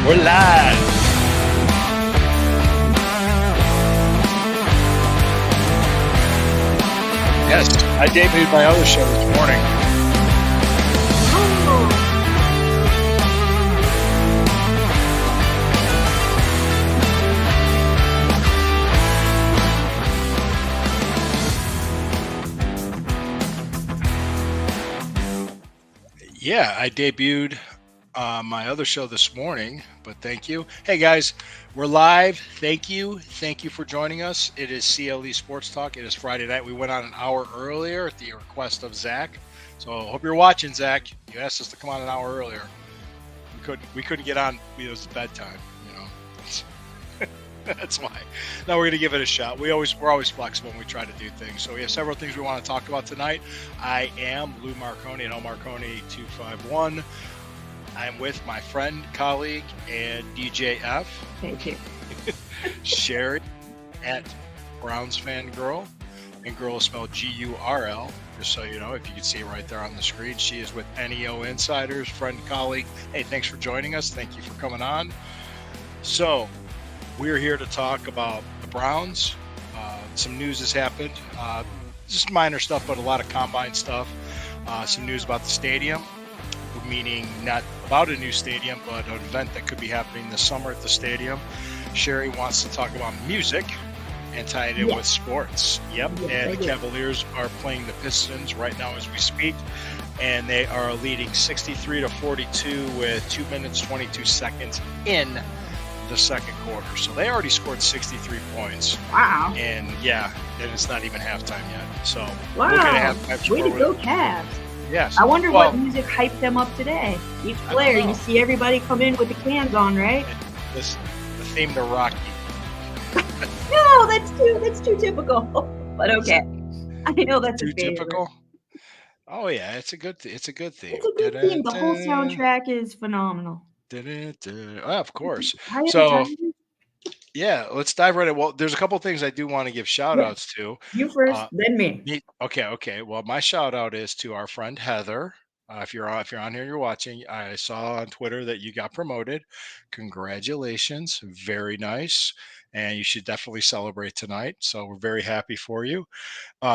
We're live. Yes, I debuted my other show this morning. Yeah, I debuted my other show this morning, but thank you. Hey guys, we're live. Thank you. Thank you for joining us. It is CLE Sports Talk. It is Friday night. We went on an hour earlier at the request of Zach. So I hope you're watching, Zach. You asked us to come on an hour earlier. We couldn't get on. It was bedtime, you know. That's why. Now we're gonna give it a shot. We're always flexible when we try to do things. So we have several things we want to talk about tonight. I am Lou Marconi and Marconi 251. I'm with my friend, colleague, and DJF. Thank you. Sherry at Browns Fan Girl, and girl is spelled Gurl. Just so you know, if you can see it right there on the screen, she is with NEO Insiders, friend, colleague. Hey, thanks for joining us. Thank you for coming on. So we're here to talk about the Browns. Some news has happened. Just minor stuff, but a lot of combine stuff. Some news about the stadium, meaning not about a new stadium, but an event that could be happening this summer at the stadium. Sherry wants to talk about music and tie it in with sports. Yep. And the Cavaliers are playing the Pistons right now as we speak, and they are leading 63-42 with 2 minutes 22 seconds in the second quarter. So they already scored 63 points. Wow. And and it's not even halftime yet. So wow. We're gonna have way to go, Cavs. Yes. I wonder what music hyped them up today. Each player, you see everybody come in with the cans on, right? The theme to Rocky. No, that's too typical. But okay, I know that's too typical. Oh yeah, it's a good theme. It's a good theme. The whole soundtrack is phenomenal. Of course. So yeah, let's dive right in. Well, there's a couple of things I do want to give shout outs to. You first, then me. Okay. Well, my shout out is to our friend Heather. If you're on here, you're watching. I saw on Twitter that you got promoted. Congratulations, very nice, and you should definitely celebrate tonight. So we're very happy for you.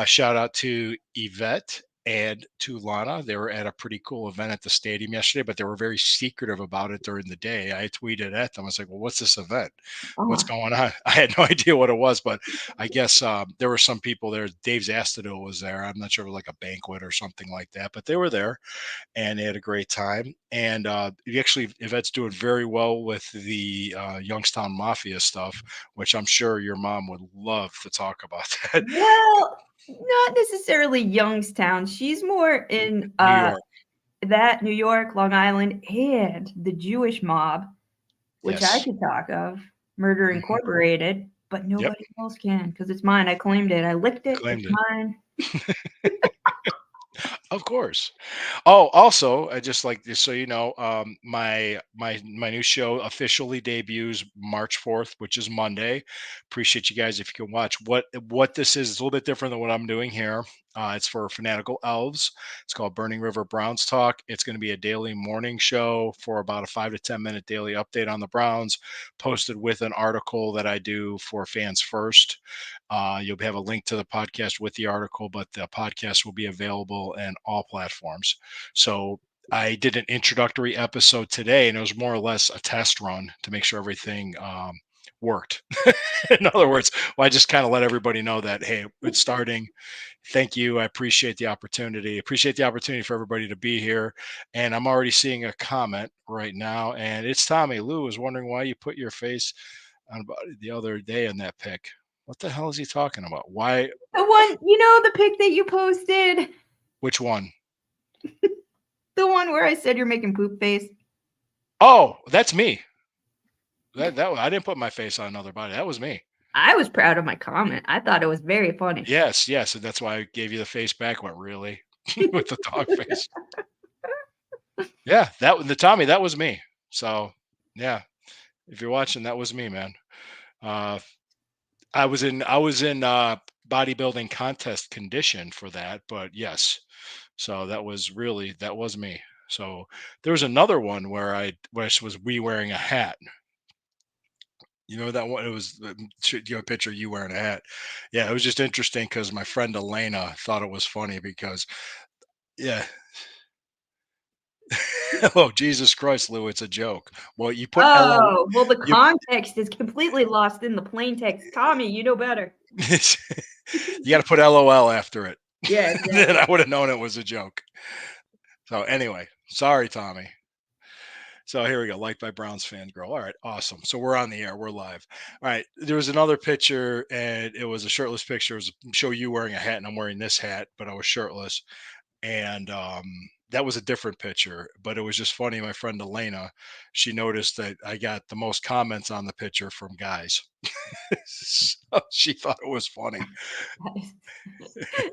Shout out to Yvette and to Lana. They were at a pretty cool event at the stadium yesterday, but they were very secretive about it during the day. I tweeted at them. I was like, well, what's this event? What's going on? I had no idea what it was, but I guess there were some people there. Dave Zastado was there. I'm not sure if it was like a banquet or something like that, but they were there and they had a great time. And actually, Yvette's doing very well with the Youngstown Mafia stuff, which I'm sure your mom would love to talk about that. Well, not necessarily Youngstown. She's more in New York, Long Island, and the Jewish mob, which I could talk of, Murder Incorporated, but nobody else can because it's mine. I claimed it. I licked it. It's mine. Of course. Oh, also, I just so you know, my new show officially debuts March 4th, which is Monday. Appreciate you guys if you can watch. What this is, it's a little bit different than what I'm doing here. It's for Fanatical Elves. It's called Burning River Browns Talk. It's going to be a daily morning show for about a 5 to 10 minute daily update on the Browns, posted with an article that I do for Fans First. You'll have a link to the podcast with the article, but the podcast will be available in all platforms. So I did an introductory episode today, and it was more or less a test run to make sure everything worked. In other words, I just kind of let everybody know that, hey, it's starting. Thank you. I appreciate the opportunity. Appreciate the opportunity for everybody to be here. And I'm already seeing a comment right now, and it's Tommy. Lou was wondering why you put your face on the other day in that pic. What the hell is he talking about? Why? The one, the pic that you posted. Which one? The one where I said you're making poop face. Oh, that's me. That I didn't put my face on another body. That was me. I was proud of my comment. I thought it was very funny. Yes. And that's why I gave you the face back. Went really with the dog face. Yeah, Tommy, that was me. So yeah, if you're watching, that was me, man. I was in bodybuilding contest condition for that, but yes. So that was me. So there was another one where I was we wearing a hat. You know that one? It was you have a picture of you wearing a hat. Yeah, it was just interesting because my friend Elena thought it was funny because yeah. Oh Jesus Christ, Lou, it's a joke. Well, you put LO, Oh, well, the you context is completely lost in the plain text. Tommy, you know better. you got to put LOL after it. Yeah, Then exactly. I would have known it was a joke. So anyway, sorry, Tommy. So here we go. Liked by Browns fan girl. All right, awesome. So we're on the air. We're live. All right. There was another picture, and it was a shirtless picture. It was show you wearing a hat, and I'm wearing this hat, but I was shirtless. And that was a different picture, but it was just funny. My friend Elena, she noticed that I got the most comments on the picture from guys. So she thought it was funny.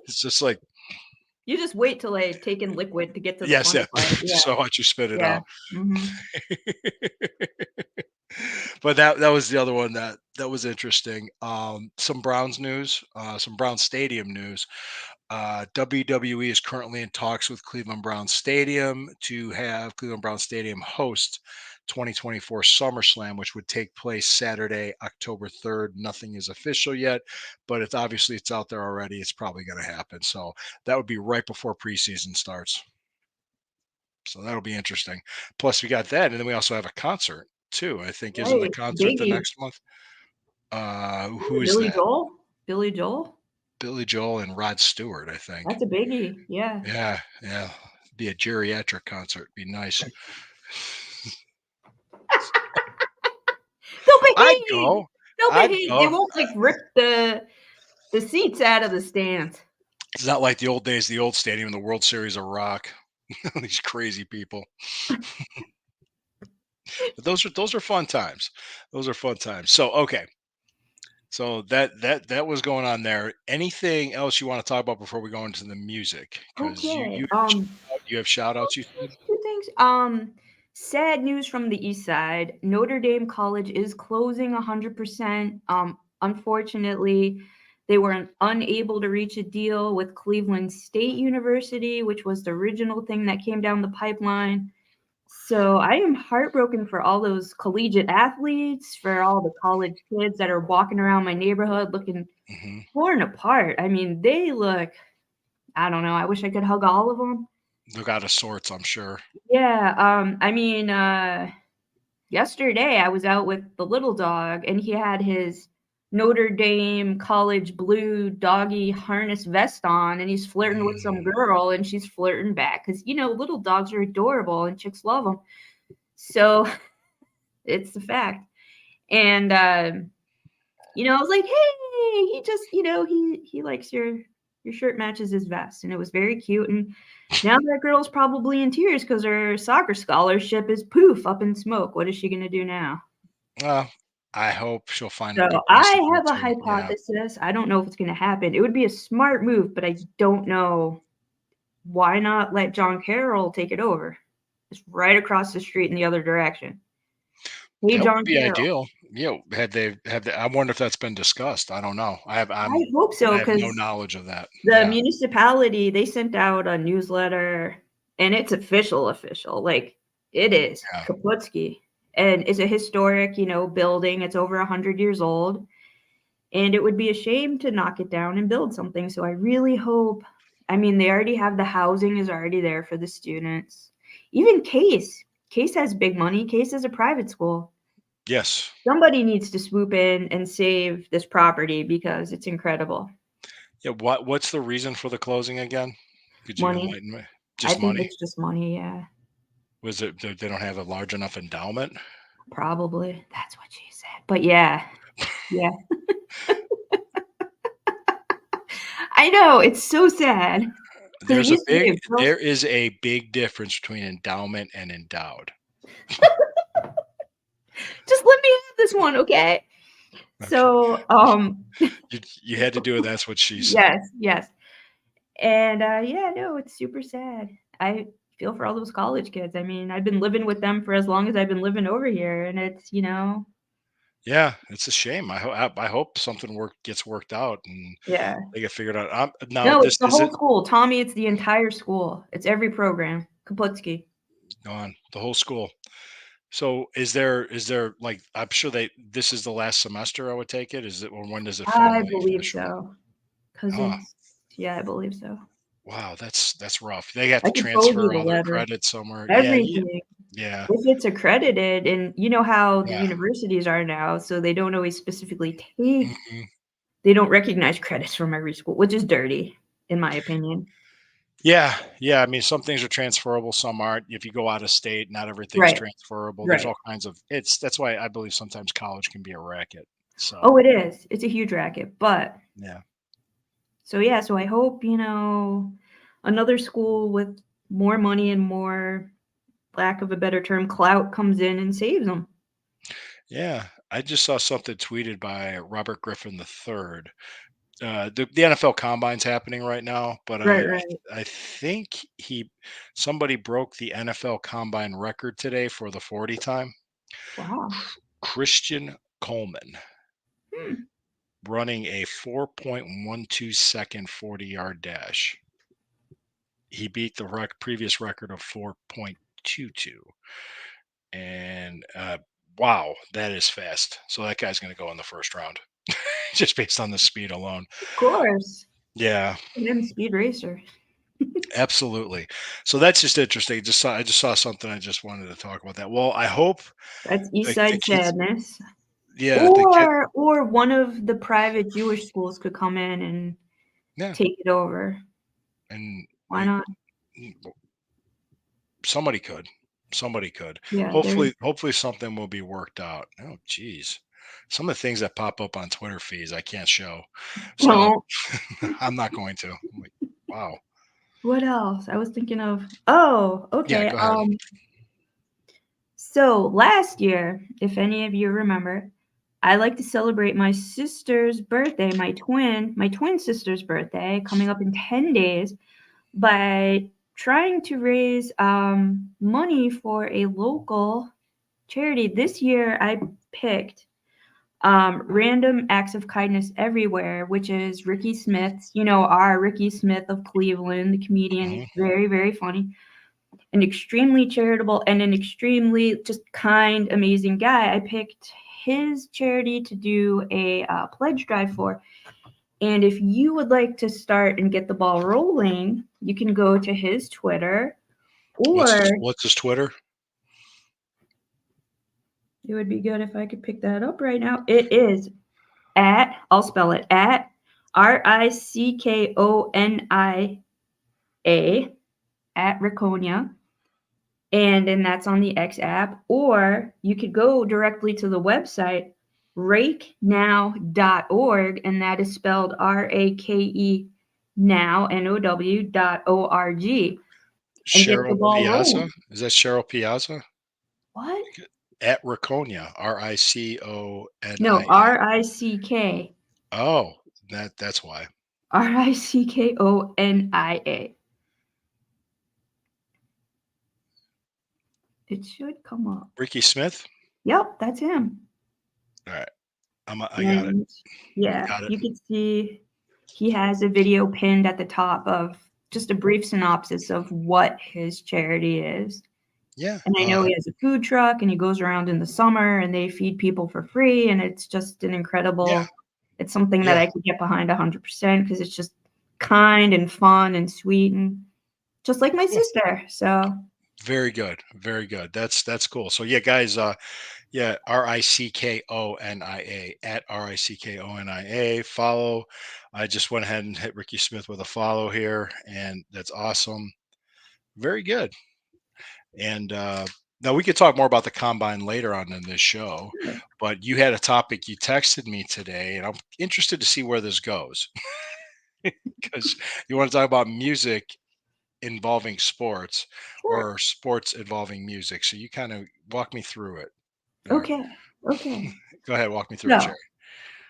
It's just like, You just wait till I take in liquid to get to the yes, funny yeah. part. Yeah, So watch you spit it yeah. out. Mhm. But that was the other one that was interesting. Some Browns news, some Brown Stadium news. WWE is currently in talks with Cleveland Browns Stadium to have Cleveland Browns Stadium host 2024 SummerSlam, which would take place Saturday, October 3rd. Nothing is official yet, but it's obviously it's out there already. It's probably going to happen. So that would be right before preseason starts. So that'll be interesting. Plus, we got that, and then we also have a concert too. I think isn't the Right, concert the biggie. next month? Ooh, Who is Billy that? Joel? Billy Joel? Billy Joel and Rod Stewart, I think. That's a biggie, yeah. Yeah, yeah. Be a geriatric concert. Be nice. They'll I'd behave! go. They'll I'd behave. They go. won't, like, rip the seats out of the stands. It's not like the old days, the old stadium, the World Series of Rock. These crazy people. But those are fun times. Those are fun times. So okay. So that was going on there. Anything else you want to talk about before we go into the music? Because Okay, you have shout outs. You said. 2 things. Sad news from the East Side. Notre Dame College is closing 100%. Unfortunately, they were unable to reach a deal with Cleveland State University, which was the original thing that came down the pipeline. So I am heartbroken for all those collegiate athletes, for all the college kids that are walking around my neighborhood looking Hmm. torn apart. I mean, they look, I don't know, I wish I could hug all of them. Look out of sorts, I'm sure. Yeah, I mean, yesterday I was out with the little dog and he had his Notre Dame college blue doggy harness vest on and he's flirting with some Mm, girl and she's flirting back because little dogs are adorable and chicks love them. So it's the fact. And I was like, hey, he just, he likes your shirt matches his vest, and it was very cute. And now that girl's probably in tears because her soccer scholarship is poof up in smoke. What is she gonna do now? well, I hope she'll find a So good place to I go have a to. Yeah. hypothesis. I don't know if it's gonna happen. It would be a smart move, but I don't know. Why not let John Carroll take it over? It's right across the street in the other direction. Hey, That would John be Carroll. ideal. Had they I wonder if that's been discussed. I don't know. I hope so I have no because knowledge of that. the Yeah. municipality, they sent out a newsletter, and it's official, like, it is Yeah. Kaputski, and it's a historic, building, it's over 100 years old, and it would be a shame to knock it down and build something, so I really hope. I mean, they already have the housing is already there for the students. Even Case has big money, Case is a private school. Yes. Somebody needs to swoop in and save this property because it's incredible. Yeah, what's the reason for the closing again? Could you Money. enlighten me? I Just think money? it's just money, yeah. Was it they don't have a large enough endowment? Probably. That's what she said. But yeah, yeah. I know, it's so sad because it used to be a girls' There is a big difference between endowment and endowed. "Just let me have this one, okay?" Okay. So, You had to do it, that's what she said. yes, yes. And, yeah, no, it's super sad. I feel for all those college kids. I mean, I've been living with them for as long as I've been living over here, and it's. Yeah, it's a shame. I hope something gets worked out and Yeah. they get figured out. Now No, this it's the is whole it. school. Tommy, it's the entire school. It's every program. Kaputski. Gone. The whole school. So is there like I'm sure they this is the last semester I would take it. Is it or when does it I finally believe finish up? so, 'cause Oh, yeah, I believe so. wow, that's rough. They have I to could forward you transfer the all their letter. credits somewhere. Yeah, yeah, Everything. yeah, If it's accredited and you know how the yeah. universities are now, so they don't always specifically take Mhm. they don't recognize credits from every school, which is dirty, in my opinion. Yeah, yeah. I mean, some things are transferable, some aren't. If you go out of state, not everything's Right, transferable. There's right. all kinds of it's that's why I believe sometimes college can be a racket. Oh, So it is. It's a huge racket, but yeah. so, yeah, so I hope, another school with more money and more, lack of a better term, clout comes in and saves them. Yeah. I just saw something tweeted by Robert Griffin III. The NFL Combine's happening right now, but Right, right. I think he somebody broke the NFL Combine record today for the 40 time. Wow. Christian Coleman Hmm, running a 4.12-second 40-yard dash. He beat the previous record of 4.22. And wow, that is fast. So that guy's going to go in the first round just based on the speed alone. of course. Yeah, And speed racer. absolutely. So that's just interesting. I just saw something. I just wanted to talk about that. Well, I hope That's East the Side kids. Sadness. Yeah, the kid. Or one of the private Jewish schools could come in and Yeah, take it over. and Why not? somebody could. Somebody could. Yeah, there's Hopefully something will be worked out. Oh, geez. Some of the things that pop up on Twitter feeds I can't show. So well, I'm not going to. I'm like, wow. what else? I was thinking of oh, Yeah, okay, go ahead. so last year, if any of you remember, I like to celebrate my sister's birthday, my twin sister's birthday coming up in 10 days by trying to raise money for a local charity. This year I picked Random Acts of Kindness Everywhere, which is Ricky Smith's, our Ricky Smith of Cleveland, the comedian. He's Mhm. very, very funny, an extremely charitable and an extremely just kind, amazing guy. I picked his charity to do a pledge drive for. And if you would like to start and get the ball rolling, you can go to his Twitter, or What's his Twitter? it would be good if I could pick that up right now. It is I'll spell it, at RICKONIA, at Raconia. And then that's on the X app. Or you could go directly to the website, rakenow.org, and that is spelled RAKE now, NOW.org, and get the Cheryl ball Piazza? rolling. Is that Cheryl Piazza? What? At Raconia, No, Riconia. RICK. Oh, that's why. RICKONIA. It should come up. Ricky Smith? Yep, that's him. All right. I got it. And yeah, Got it. you could see he has a video pinned at the top of just a brief synopsis of what his charity is. Yeah. And I know he has a food truck and he goes around in the summer and they feed people for free. And it's just an Yeah. incredible, it's something that Yeah. I could get behind 100% because it's just kind and fun and sweet and just like my Cool. sister. So, Very good. Very good. That's cool. So yeah, guys, yeah, RickOnia at RickOnia. Follow. I just went ahead and hit Ricky Smith with a follow here, and that's awesome. Very good. And now we could talk more about the combine later on in this show, sure. but you had a topic you texted me today, and I'm interested to see where this goes because you want to talk about music involving sports Sure. or sports involving music. So you kind of walk me through it. Or Okay. Okay. go ahead, walk me through it, So,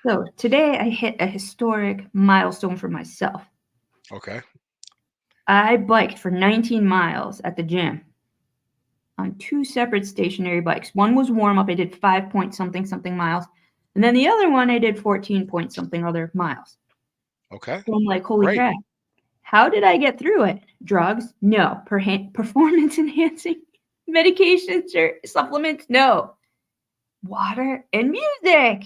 Jerry. today I hit a historic milestone for myself. Okay. I biked for 19 miles at the gym on two separate stationary bikes. One was warm up, I did 5 point something something miles. And then the other one, I did 14 point something other miles. Okay. So I'm like, holy Great. crap. How did I get through it? Drugs? No. Performance enhancing? Medications or supplements? No. Water and music.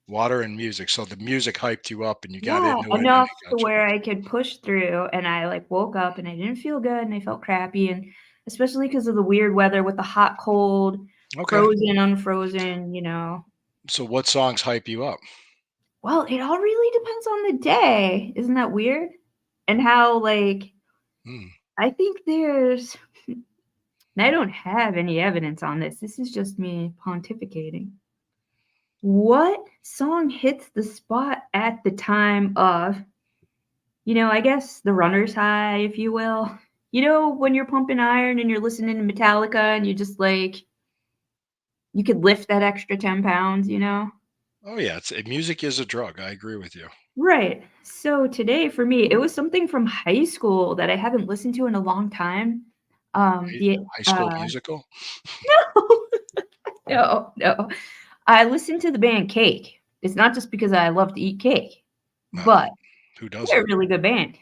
Water and music. So the music hyped you up and you got Yeah, into it and enough it to got you where I could push through, and I, like, woke up and I didn't feel good and I felt crappy, and especially because of the weird weather with the hot, cold, okay. frozen, unfrozen, you know. So what songs hype you up? Well, it all really depends on the day. Isn't that weird? And how, like, Hmm. I think there's and I don't have any evidence on this. This is just me pontificating. What song hits the spot at the time of, I guess the runner's high, if you will? You know, when you're pumping iron and you're listening to Metallica and you just like, you could lift that extra 10 pounds, you know? Oh yeah, music is a drug. I agree with you. Right. So today for me, it was something from high school that I haven't listened to in a long time. High, The high school musical? no, no. I listened to the band Cake. It's not just because I love to eat cake, Uh, but who they're a doesn't? really good band.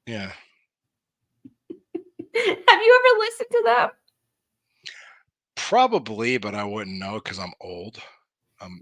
Yeah. Have you ever listened to them? Probably, but I wouldn't know because I'm old. Um,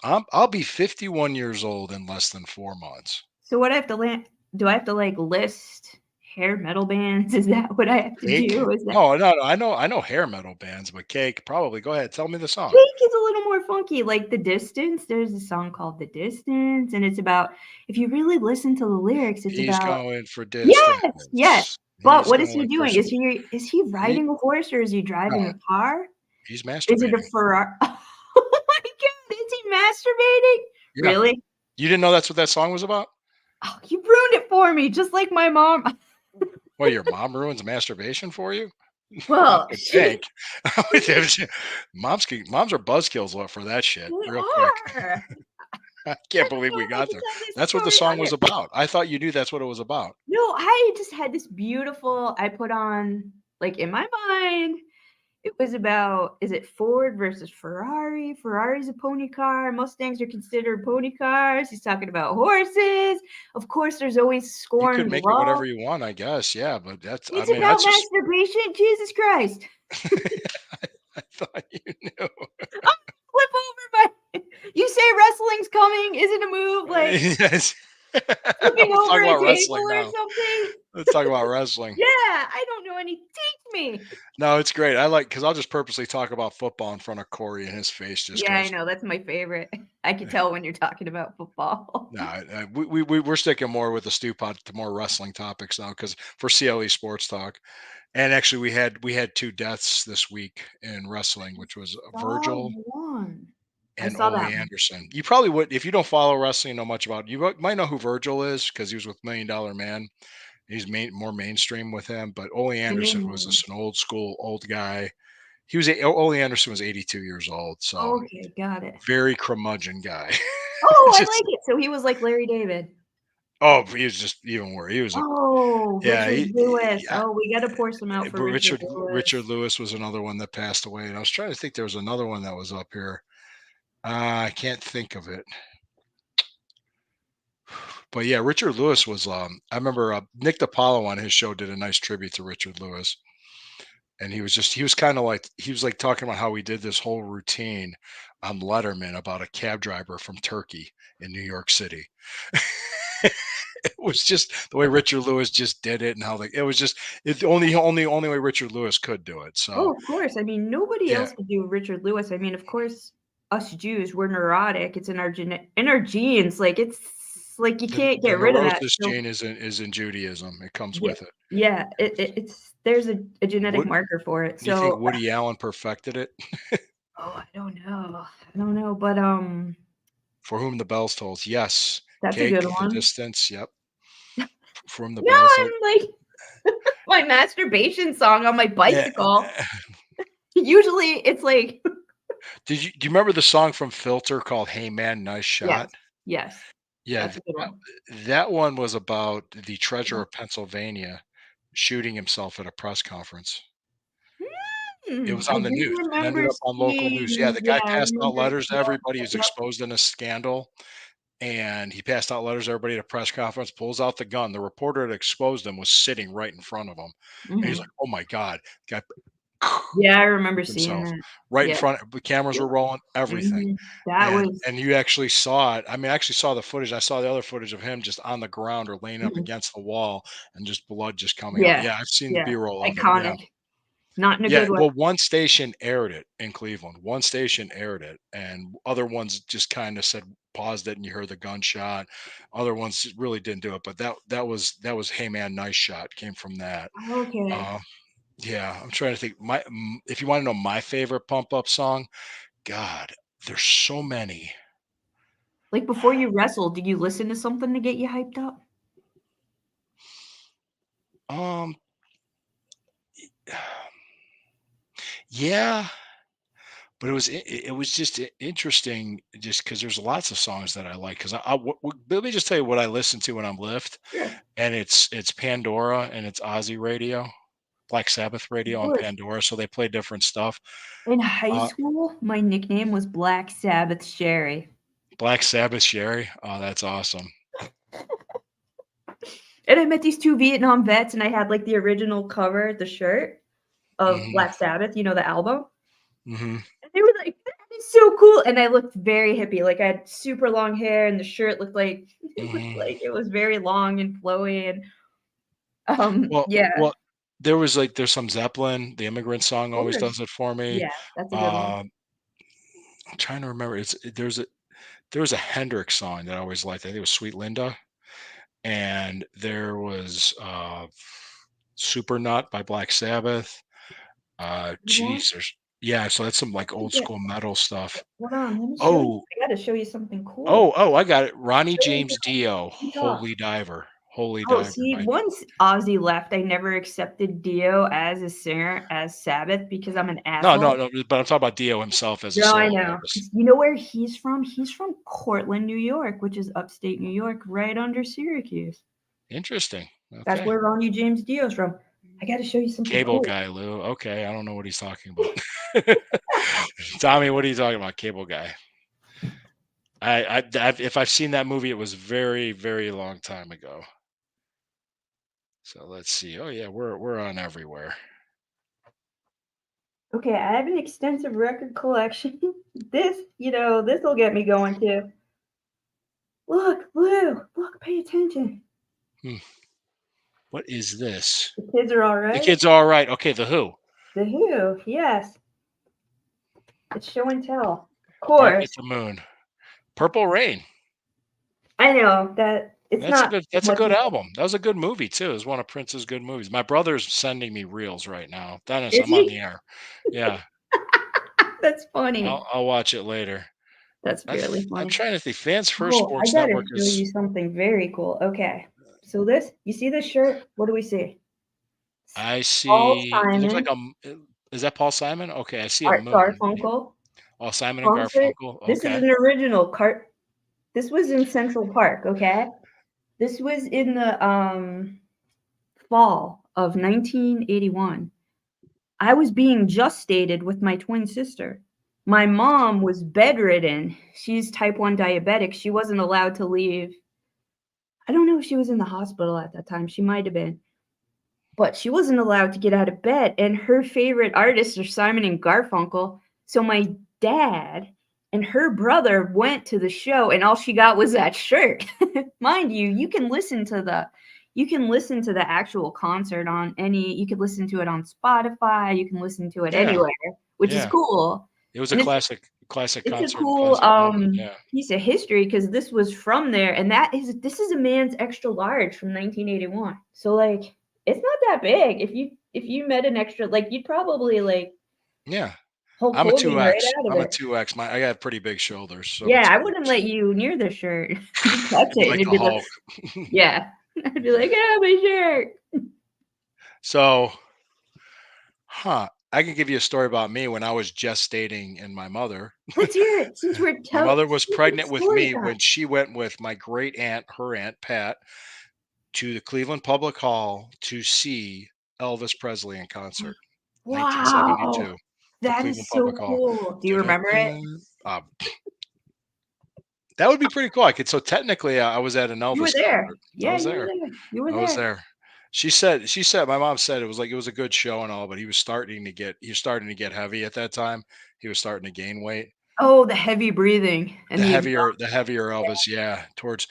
I'll be 51 years old in less than 4 months. So what I have to do I have to, like, list hair metal bands? Is that what I have to Cake? do? Is that No, no, no. I know hair metal bands, but Cake probably. Go ahead. Tell me the song. Cake is a little more funky, like The Distance, there's a song called The Distance, and it's about if you really listen to the lyrics, it's He's about going for yes, yes, distance. but He's what is he going for doing? Is he he, riding a horse or is he no, driving a car? he's Is it a masturbating. Ferrari? Oh my god, is he masturbating? Yeah. Really? You didn't know that's what that song was about? Oh, you ruined it for me, just like my mom. Well, your mom ruins masturbation for you? I Well, would she think. I would think moms are buzzkills for that shit, they real quick. are. I I can't don't believe know we if I got can there. tell this That's what the story song on was it. about. I thought you knew that's what it was about. No, I just had this beautiful I put on like, in my mind, it was about, is it Ford versus Ferrari? Ferrari's a pony car, Mustangs are considered pony cars, he's talking about horses. Of course, there's always You scorn could and make it love. whatever you want, I guess. Yeah, but I It's mean, about that's just masturbation, Jesus Christ. I thought you knew. Flip over my you say wrestling's coming, is it a move, like, Yes. flipping Let's over talk a about table wrestling or now. something? Let's talk about wrestling. Yeah, I don't know any teach me. No, it's great. I like because I'll just purposely talk about football in front of Corey, and his face just Yeah, I goes. know, that's my favorite. I can tell when you're talking about football. No, we're sticking more with the stew pot to more wrestling topics now because for CLE sports talk. And actually, we had two deaths this week in wrestling, which was Saw Virgil one. I and saw Ole that one. Anderson. You probably would if you don't follow wrestling, know much about. Might know who Virgil is because he was with Million Dollar Man. He's more mainstream with him, but Ole The Anderson was name. just an old school old guy. Ole Anderson was 82 years old, so Okay, got it. very curmudgeon guy. Oh, I Just like it. So he was like Larry David. he was just even worse. He was a Oh, yeah. Richard Lewis. Yeah. Oh, we gotta pour some out for But Richard Richard Lewis. Lewis was another one that passed away, and I was trying to think there was another one that was up here. I can't think of it. But yeah, Richard Lewis was. I remember Nick DiPaolo on his show did a nice tribute to Richard Lewis, and he was kind of like he was like talking about how he did this whole routine on Letterman about a cab driver from Turkey in New York City. It was just the way Richard Lewis just did it, and how like it was just it's the only way Richard Lewis could do it. So Oh, of course. I mean, nobody yeah, else could do Richard Lewis. I mean, of course, us Jews, we're neurotic. It's in our genes. Like it's like you can't the get rid of that. neurosis So gene is in Judaism. It comes yeah, with it. yeah. It's there's a genetic What marker for it. do you think So Woody Allen perfected it? oh, I don't know. I don't know, but For whom the bells tolls. Yes. that's a Cake, good the one. distance. Yep. For whom the No, bells I'm toll. like my masturbation song on my Yeah. bicycle. Usually it's like Do you remember the song from Filter called "Hey Man, Nice yes, Shot"? yes. Yeah, That's a good one. that one was about the treasurer of Pennsylvania shooting himself at a press conference. It was I on the do news. It ended remember up on local news. Yeah, seeing the yeah, guy I passed out remember letters to yep, everybody. He yep, was yep. exposed in a scandal. and he passed out letters to everybody at a press conference, pulls out the gun. The reporter that exposed him was sitting right in front of him. And he's like, Mhm. "Oh my God." Guy Yeah, I remember seeing himself that. right in Yeah. front. The cameras Yep. were rolling, everything. Mhm. That And was you actually saw it. I mean, I actually saw the footage. I saw the other footage of him just on the ground or laying up mhm. against the wall and just blood just coming out. Yeah. Yeah, I've seen the Yeah. B-roll of it. Yeah. Iconic. Not in a Yeah, good way. well, one station aired it in Cleveland. One station aired it, and other ones just kinda said paused it, and you heard the gunshot. Other ones really didn't do it, but that was "Hey Man, nice shot," came from that. Okay. Uh, yeah, I'm trying to think. If you wanna know my favorite pump up song, God, there's so many. Like, before you wrestle, do you listen to something to get you hyped up? Um, yeah, but it was just interesting just because there's lots of songs that I like. Because let me just tell you what I listen to when I'm lift. Sure. And it's Pandora and it's Aussie radio, Black Sabbath Of radio on course. Pandora, so they play different stuff. In high Uh, school, my nickname was Black Sabbath Sherry. Black Sabbath Sherry, oh, that's awesome. And I met these 2 Vietnam vets, and I had, like, the original cover, the shirt of Mhm, Black Sabbath, the album, mhm, and they were like, "That is so cool," and I looked very hippie, like, I had super long hair, and the shirt looked like mhm. it was very long and flowy, and, Well yeah, well, there's some Zeppelin, the Immigrant Song of always course. does it for me. Yeah, that's a good one. Um, I'm trying to remember, there was a Hendrix song that I always liked, I think it was Sweet Linda, and there was, Super Nut by Black Sabbath. Good one. There's yeah, so that's some, I like, gotta old get school metal stuff. hold on, let me show you. Oh, I gotta show you something cool. I got it. Ronnie Show me James Dio, you talk. Holy Diver. Holy Oh, Diver see, by once Ozzy left, I never accepted Dio as a singer, as Sabbath, because I'm an No, no, asshole. no, but I'm talking about Dio himself as a No, I solo know. artist. 'Cause you know where he's from? He's from Cortland, New York, which is upstate New York, right under Syracuse. Interesting. That's Okay. where Ronnie James Dio's from. I gotta show you something Cable cool. Guy, Lou. Okay, I don't know what he's talking about. Tommy, what are you talking about? Cable Guy. If I've seen that movie, it was very, very long time ago. So let's see. Oh yeah, we're on everywhere. Okay, I have an extensive record collection. This'll get me going too. Look, Blue, look, pay attention. Hmm. What is this? The kids are all The right. Kids Are All Right. Okay, The Who. The Who, yes. It's show and tell. Of Bark course. at the Moon. Purple Rain. I know that it's That's a not good as that's a much good as album. That was a good movie too. It was one of Prince's good movies. My brother's sending me reels right now. Dennis, is I'm on he? the air. Yeah, That's I'll funny. I'll watch it later. That's really I'm funny. trying to think. Fans First Oh, I Sports gotta Network show you is something very cool. Okay. So you see this shirt? What do we see? I Paul see it looks like Simon, is that Paul Simon? Okay, I see a Art moon. Garfunkel Oh, Simon and concert. Garfunkel. This is Okay. an original cart. This was in Central Park, okay? This was in the fall of 1981. I was being gestated with my twin sister. My mom was bedridden. She's type 1 diabetic. She wasn't allowed to leave. I don't know if she was in the hospital at that time. She might have been. But she wasn't allowed to get out of bed, and her favorite artists are Simon and Garfunkel. So my dad and her brother went to the show, and all she got was that shirt. Mind you, you can listen to the actual concert on any you could listen to it on Spotify, you can listen to it Yeah, anywhere, which is yeah. cool. It was a And classic it's a concert cool, concert moment. Yeah. piece of history because this was from there, and this is a man's extra large from 1981. So, like, it's not that big. If you met an extra like, you'd probably, like, Yeah. Hulk I'm a Hogan right 2X. out of I'm a it. 2X. I got pretty big shoulders, so I'm a Yeah, I wouldn't 2X. let you near the shirt. You'd touch it, and Like you'd the be like Hulk. yeah. I'd be like, "Oh, my shirt." So, I can give you a story about me when I was gestating in my mother. Let's hear it since we're My mother was speaking pregnant with story me time. when she went with my great aunt, her aunt Pat, to the Cleveland Public Hall to see Elvis Presley in concert, Wow. 1972, the That Cleveland is so Public Hall. cool. Do you remember it? Dun-dun-dun. That would be pretty cool. I could so technically, I was at an You were Elvis there. concert. I Yeah, was you were there. there. You were I was there. there. She said my mom said it was like it was a good show and all, but he was starting to get heavy at that time. He was starting to gain weight. Oh, the heavy breathing and the exhaust. The heavier Elvis, yeah. Towards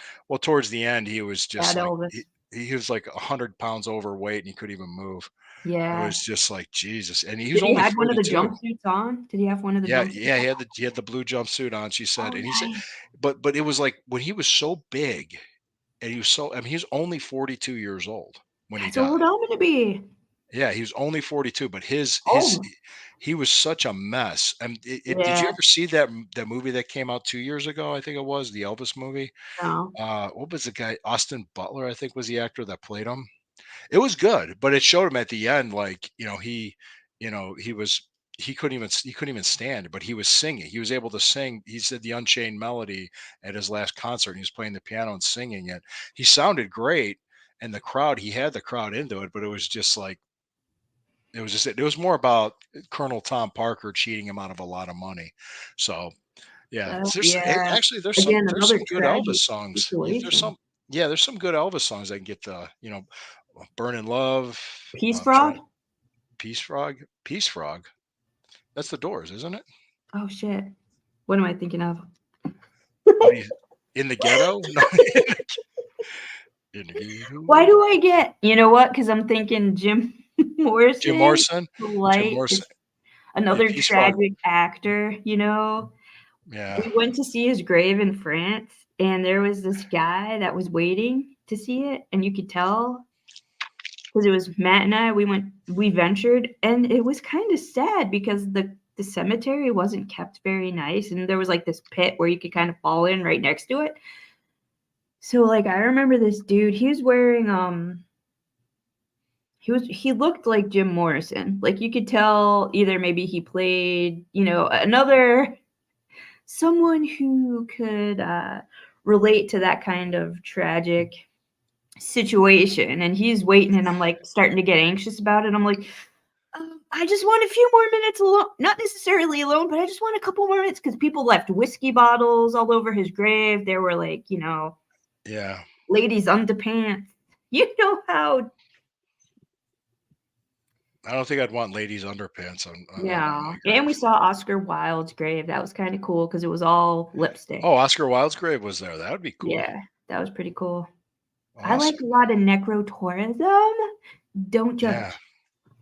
the end, he was just Bad like Elvis. he was like 100 pounds overweight and he couldn't even move. It Yeah. was just like Jesus, and he was Did he only had one of the 42. jumpsuits on? Did he have one of the Yeah, jumpsuits yeah, on? he had the blue jumpsuit on. She said, Oh, and he said, nice. but it was like when he was so big, and he was so. I mean, he was only 42 years old when he That's old died. I'm gonna be. Yeah, he was only 42, but his Oh, he was such a mess. And did you yeah. ever see that movie that came out 2 years ago? I think it was the Elvis movie. No. What was the guy? Austin Butler, I think, was the actor that played him. It was good, but it showed him at the end, like, he couldn't even stand, but he was singing. He was able to sing. He said the Unchained Melody at his last concert. And he was playing the piano and singing it. He sounded great, and he had the crowd into it, but it was more about Colonel Tom Parker cheating him out of a lot of money. So yeah, Yeah. actually Again, there's another some good Elvis tragic songs. situation. There's some good Elvis songs that can get Burning Love. Peace I'm trying Frog? Peace Frog, Peace Frog. That's the Doors, isn't it? Oh, shit. What am I thinking of? What do you in the ghetto? No, in the Why ghetto. do I get you know what? Because 'Cause I'm thinking Jim Jim Morrison, Morrison, Jim Light, Morrison. just Yeah, another Peace Frog. tragic actor, you know? Yeah, We went to see his grave in France, and there was this guy that was waiting to see it, and you could tell because it was Matt and I, we ventured, and it was kinda sad because the cemetery wasn't kept very nice, and there was, like, this pit where you could kind of fall in right next to it. So, like, I remember this dude, he was wearing, he looked like Jim Morrison. Like, you could tell either maybe he played, another someone who could, relate to that kind of tragic situation, and he's waiting, and I'm, like, starting to get anxious about it. I'm like, I just want a few more minutes alone, not necessarily alone, but I just want a couple more minutes because people left whiskey bottles all over his grave. There were, like, yeah. ladies' underpants. You know how I don't think I'd want ladies' underpants on yeah, my and we grave. saw Oscar Wilde's grave. That was kinda cool because it was all Oh, lipstick. Oscar Wilde's grave was there. That would be cool. Yeah, that was pretty cool. I like a Awesome. lot of necrotourism. Don't Yeah.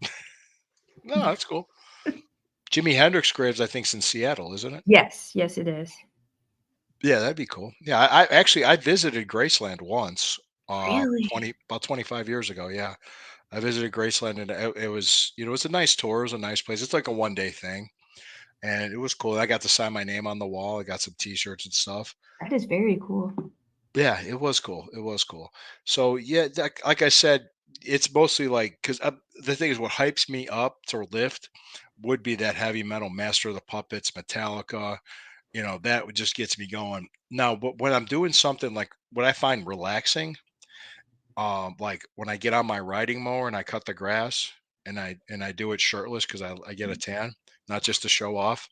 judge. No, that's cool. Jimi Hendrix graves, I think's in Seattle, isn't it? Yes, yes, it is. Yeah, that'd be cool. Yeah, I visited Graceland once, Really? 25 years ago. Yeah, I visited Graceland, and it was, it's a nice tour. It was a nice place. It's like a 1 day thing, and it was cool. I got to sign my name on the wall. I got some T-shirts and stuff. That is very cool. Yeah, it was cool. It was cool. So yeah, like I said, it's mostly like because the thing is, what hypes me up to lift would be that heavy metal, Master of the Puppets, Metallica. That would just gets me going. Now, but when I'm doing something like what I find relaxing, like when I get on my riding mower and I cut the grass and I do it shirtless because I get a tan, not just to show off.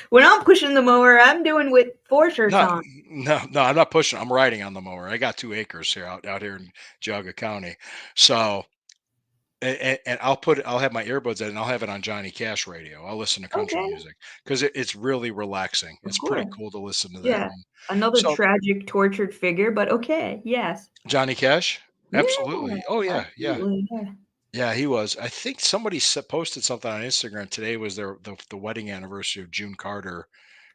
When I'm pushing the mower, I'm doing with 4 shirts No, on. no, I'm not pushing. I'm riding on the mower. I got 2 acres here out here in Geauga County, so and I'll have my earbuds in and I'll have it on Johnny Cash radio. I'll listen to country Okay, music because it's really relaxing. of It's pretty course. cool to listen to that. Yeah. And Another so tragic, tortured figure, but okay, yes. Johnny Cash, Yeah, absolutely. Oh yeah, yeah. absolutely, yeah. Yeah, he was. I think somebody posted something on Instagram today. Was the wedding anniversary of June Carter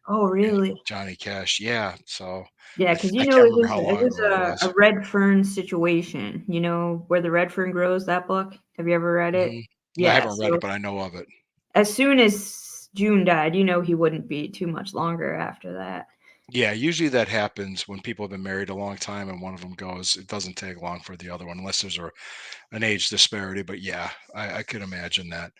Oh, and really? Johnny Cash? Yeah. So Yeah, because I can't it remember was how it long was ago it a was. red fern situation, where the red fern grows, that book? Have you ever read it? Hmm. I Yeah, haven't read it, so but I know of it. as soon as June died, he wouldn't be too much longer after that. Yeah, usually that happens when people have been married a long time and one of them goes. It doesn't take long for the other one, unless there's an age disparity. But yeah, I could imagine that.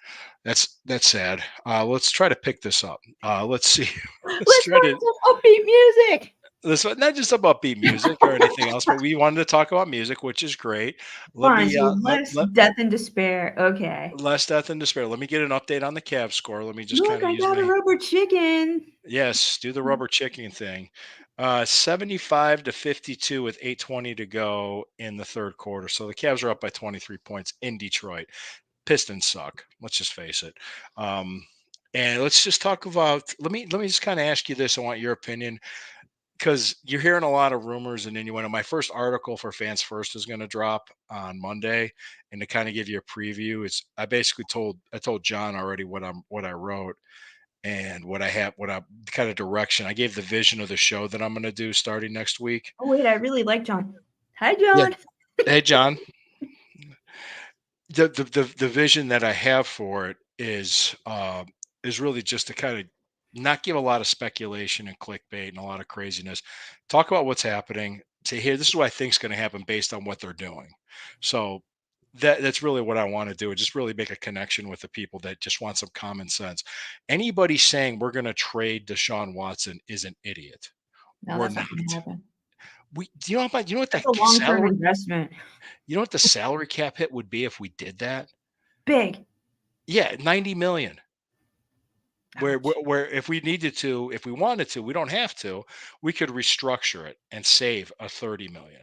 That's sad. Let's try to pick this up. Let's see. Let's Let's try find to some upbeat music! this was not just about beat music or anything else, but we wanted to talk about music, which is great. Let Fine, me so let less let death and despair. Okay. less death and despair. Let me get an update on the Cavs score. Let me just Look, kind of I use got a my rubber chicken. yes, do the rubber chicken thing. 75 to 52 with 8:20 to go in the third quarter. So the Cavs are up by 23 points in Detroit. Pistons suck. Let's just face it. Um, and let's just talk about. Let me just kind of ask you this. I want your opinion because you're hearing a lot of rumors and innuendo. My first article for Fans First is going to drop on Monday, and to kind of give you a preview, it's I told John already what I wrote and what I kind of direction I gave the vision of the show that I'm going to do starting next week. Oh wait, I really like John. Hi, Yeah. John. Hey, John. The vision that I have for it is really just to kind of not give a lot of speculation and clickbait and a lot of craziness. Talk about what's happening. Say, here, this is what I think is going to happen based on what they're doing. So that's really what I want to do. Is just really make a connection with the people that just want some common sense. Anybody saying we're going to trade Deshaun Watson is an idiot. No, We're that's not. not gonna happen. We do you know about you know what the That's a long-term salary investment. you know what the salary cap hit would be if we did that? Big. Yeah, 90 million. Ouch. Where if we needed to, if we wanted to, we don't have to, we could restructure it and save a 30 million.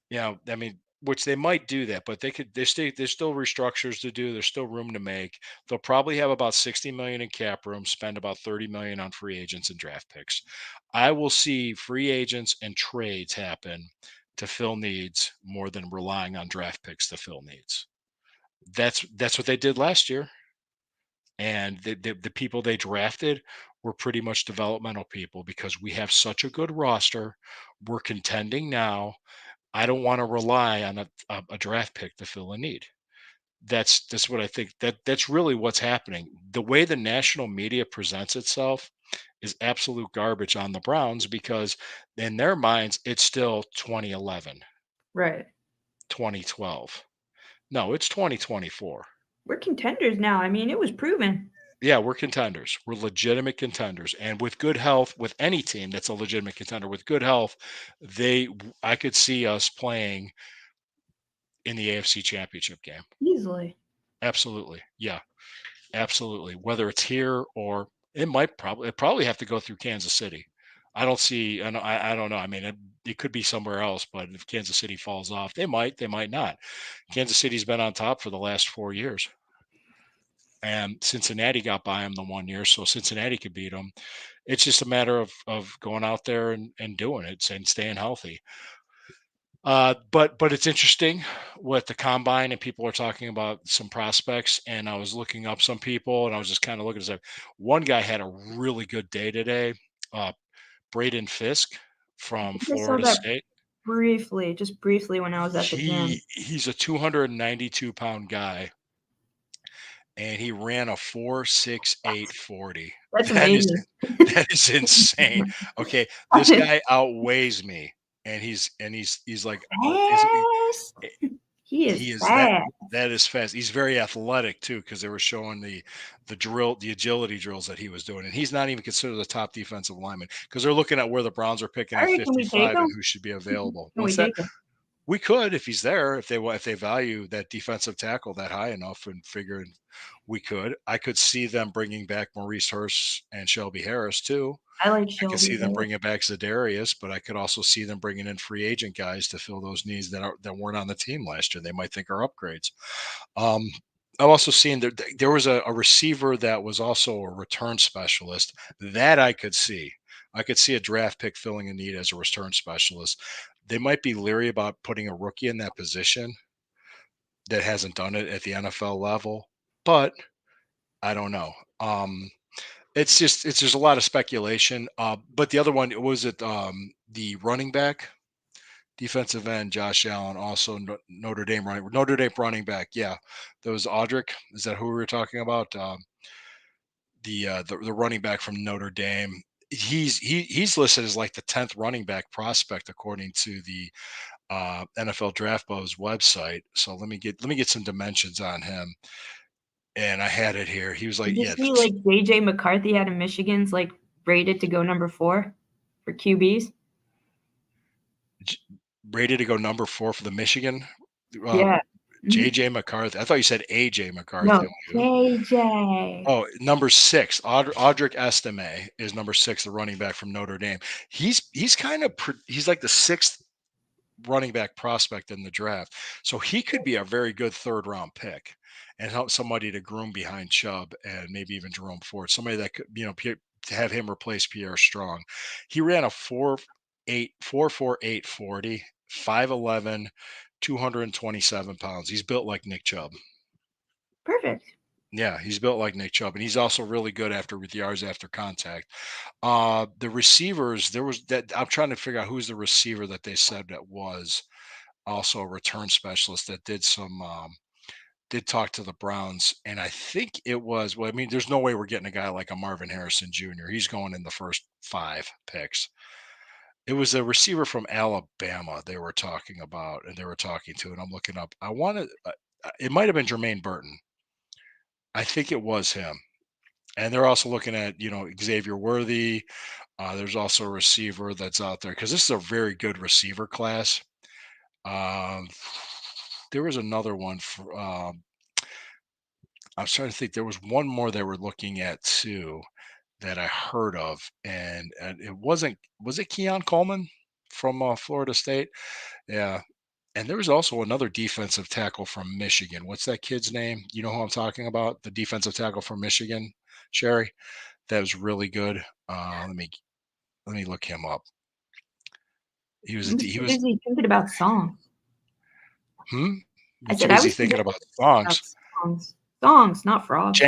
You know, I mean, which they might do that, but there's still restructures to do. There's still room to make. They'll probably have about 60 million in cap room, spend about 30 million on free agents and draft picks. I will see free agents and trades happen to fill needs more than relying on draft picks to fill needs. That's what they did last year. And the people they drafted were pretty much developmental people because we have such a good roster. We're contending now. I don't want to rely on a draft pick to fill a need. That's what I think that's really what's happening. The way the national media presents itself is absolute garbage on the Browns because in their minds it's still 2011, Right. 2012. No, it's 2024. We're contenders now. I mean, it was proven. Yeah, we're contenders. We're legitimate contenders. And with good health, with any team that's a legitimate contender, with good health, I could see us playing in the AFC Championship game. Easily. Absolutely. Yeah, absolutely. Whether it's here or it probably have to go through Kansas City. I don't know. I mean, it could be somewhere else, but if Kansas City falls off, they might not. Kansas City's been on top for the last 4 years. And Cincinnati got by them the 1 year, so Cincinnati could beat them. It's just a matter of going out there and doing it and staying healthy. But it's interesting with the combine and people are talking about some prospects. And I was looking up some people and I was just kind of looking at them. One guy had a really good day today. Uh, Braden Fisk I from think I saw Florida that State. briefly, just briefly when I was at the gym. He's a 292-pound guy and he ran a 4.6840. That's That is amazing. that is insane. Okay, this guy outweighs me, and he's like Fast. He is he is fast. that is fast. He's very athletic too, because they were showing the agility drills that he was doing, and he's not even considered the top defensive lineman because they're looking at where the Browns are picking at Alright, can we take 55 and him? who should be available. Can we What's that? take him? We could if he's there, if they value that defensive tackle that high enough and figured we could. I could see them bringing back Maurice Hurst and Shelby Harris too. I like I could see Shelby them Harris. bringing back Zadarius, but I could also see them bringing in free agent guys to fill those needs that weren't on the team last year. They might think are upgrades. Um, I've also seen there was a receiver that was also a return specialist that I could see. I could see a draft pick filling a need as a return specialist. They might be leery about putting a rookie in that position that hasn't done it at the NFL level, but I don't know. It's just a lot of speculation. But the other one was it the running back, defensive end, Josh Allen, also Notre Dame running back. Yeah, that was Audric. Is that who we were talking about? The running back from Notre Dame. He's listed as like the 10th running back prospect according to the NFL Draft Bow's website. So let me get some dimensions on him. And I had it here. He was like, Did you yeah, see, like, JJ McCarthy out of Michigan's, like, rated to go number 4 for QBs? j- rated to go number 4 for the Michigan. Uh, Yeah. Mhm. JJ McCarthy. I thought you said AJ McCarthy. I'm No, like, who? KJ. Oh, number 6, Audric Estime is number 6, the running back from Notre Dame. He's kind of he's like the 6th running back prospect in the draft. So he could be a very good third round pick and help somebody to groom behind Chubb and maybe even Jerome Ford, somebody that could, to have him replace Pierre Strong. He ran a 4.48 5'11", 227 pounds. He's built like Nick Chubb. Perfect. Yeah, he's built like Nick Chubb, and he's also really good after with yards after contact. The receivers, there was that I'm trying to figure out who's the receiver that they said that was also a return specialist that did talk to the Browns, and I think it was. Well, I mean, there's no way we're getting a guy like a Marvin Harrison Jr. He's going in the first 5 picks. It was a receiver from Alabama they were talking about, and they were talking to, and I'm looking up. I wanted. It might have been Jermaine Burton. I think it was him. And they're also looking at, Xavier Worthy. There's also a receiver that's out there because this is a very good receiver class. Um, there was another one for, I was trying to think. There was one more they were looking at too that I heard of, and it wasn't. Was it Keon Coleman from Florida State? Yeah. And there was also another defensive tackle from Michigan. What's that kid's name? You know who I'm talking about? The defensive tackle from Michigan, Sherry. That was really good. Let me look him up. He was a I'm D just he too was busy thinking about songs. hmm? I You too said I busy was too thinking busy about thinking about songs. songs. Songs, not frogs.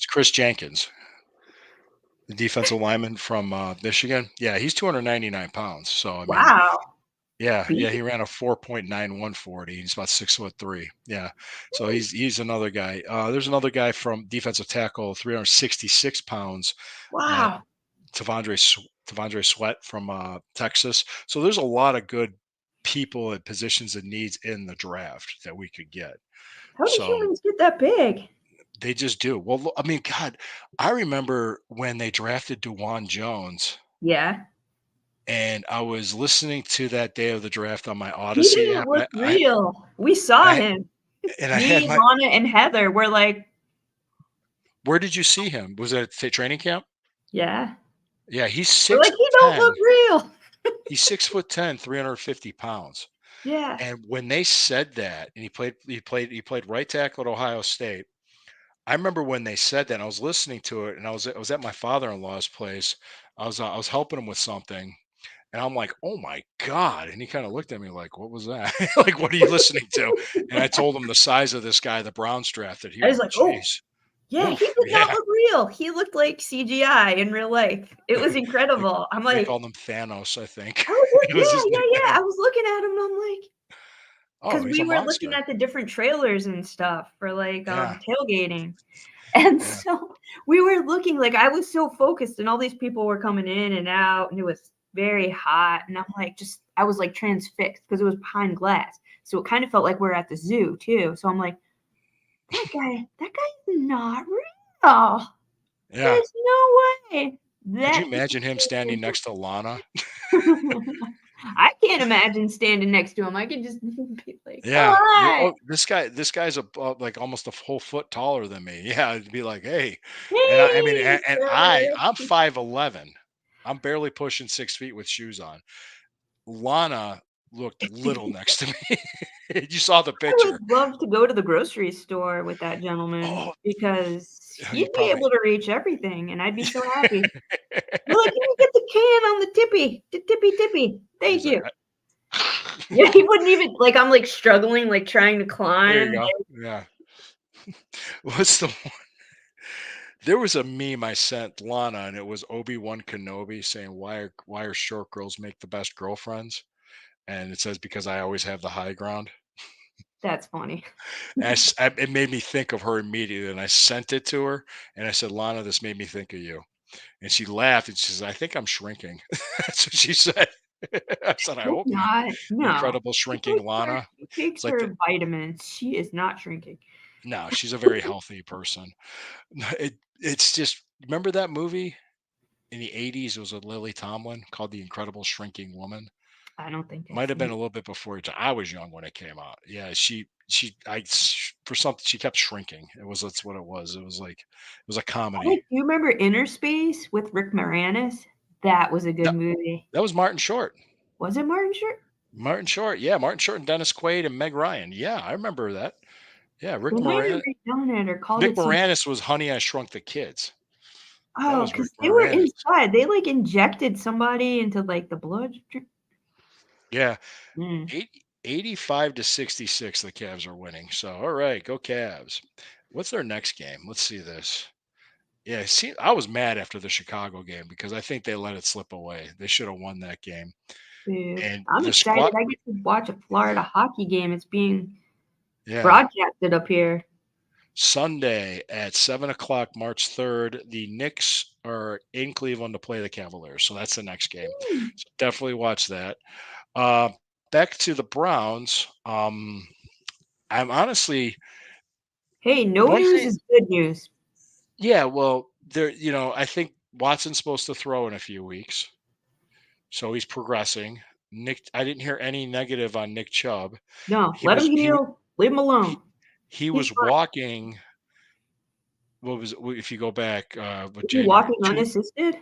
Chris Jenkins, the defensive lineman from, Michigan. Yeah, he's 299 pounds. So, I mean, Wow. yeah, Beef? he ran a 4.9140. He's about 6'3". Yeah. So he's another guy. There's another guy from defensive tackle, 366 pounds, uh, Wow. Tavondre Sweat from, Texas. So there's a lot of good people and positions and needs in the draft that we could get. How do So humans get that big? they just do. Well, I mean, God, I remember when they drafted Dewan Jones, Yeah. and I was listening to that day of the draft on my He Odyssey didn't app. look real. We saw I him. and I had Me, my. Lana, and Heather were like, Where did you see him? Was it at training camp? yeah. Yeah, he's We're six like, he don't ten. look real. He's 6'10", 350 pounds. Yeah. And when they said that, and he played right tackle at Ohio State. I remember when they said that. I was listening to it, and I was at my father-in-law's place. I was helping him with something, and I'm like, "Oh my god!" And he kind of looked at me like, "What was that? Like, what are you listening to?" And I told him the size of this guy the Browns drafted. He I was went, like, oh, "Jeez, yeah, he oof, did not yeah." look real. He looked like CGI in real life. It was They incredible. I'm they like, called him Thanos, I think. I was like, It was his yeah, yeah, nickname. yeah. I was looking at him and I'm like, Oh, because he's we a were looking monster. at the different trailers and stuff for like Yeah, tailgating. And yeah. so we were looking like I was so focused and all these people were coming in and out and it was very hot. And I'm like, just I was like transfixed because it was behind glass. So it kind of felt like we're at the zoo too. So I'm like, that guy's not real. Yeah. There's no way. Could you That imagine him standing next to Lana? I can't imagine standing next to him. I could just be like, "Oh, Yeah. hi. Oh, this guy's like almost a whole foot taller than me. Yeah, it'd be like, "Hey." And I mean, Hey, and brother." I'm 5'11". I'm barely pushing 6 feet with shoes on. Lana looked little next to me. You saw the I would picture. love to go to the grocery store with that gentleman Oh, because you he'd be probably able to reach everything, and I'd be so happy. You're like, "Can you get the can on the tippy tippy? Thank He's like, you." Yeah, he wouldn't even like, I'm, like, struggling, like, trying to there you climb. go. Yeah. What's the There was a meme I sent Lana, and it was Obi-Wan Kenobi saying, "Why are short girls make the best girlfriends?" And it says, "Because I always have the high ground." That's funny. And it made me think of her immediately, and I sent it to her, and I said, "Lana, this made me think of you." And she laughed, and she says, "I think I'm shrinking." That's what she said. I said, "I Hope hope not." not. No. Incredible shrinking Lana. She takes It's like the her vitamins. She is not shrinking. No, she's a very healthy person. It's just remember that movie in the '80s? It was with Lily Tomlin called The Incredible Shrinking Woman. I don't think I've Might have seen been it. a little bit before your time. I was young when it came out. Yeah, for something she kept shrinking. That's what it was. It was a I like comedy. do you remember Inner Space with Rick Moranis? That was a good That movie. that was Martin Short. Was it Martin Short? Martin Short, yeah, Martin Short and Dennis Quaid and Meg Ryan. Yeah, I remember that. Yeah, They might have redone it or called Rick it some. Moranis was Honey, I Shrunk the Kids. That Oh, was Rick because they were Moranis. inside. They, like, injected somebody into, like, the blood Yeah, mm, 85 to 66, the Cavs are winning. So, all right, go Cavs. What's their next game? Let's see this. Yeah, see, I was mad after the Chicago game because I think they let it slip away. They should have won that game. boo. And I'm the excited. squad, I get to watch a Florida hockey game. It's being yeah, broadcasted up here. Sunday at 7 o'clock, March 3rd, the Knicks are in Cleveland to play the Cavaliers. So that's the next game. Mm. So definitely watch that. Uh, Back to the Browns. I'm honestly Hey, no one news thing. is good news. Yeah, well, I think Watson's supposed to throw in a few weeks, so he's progressing. I didn't hear any negative on Nick Chubb. No, He let him was he wa- heal. Leave him alone. he He's was fine. walking. If you go back with Is he January walking two unassisted?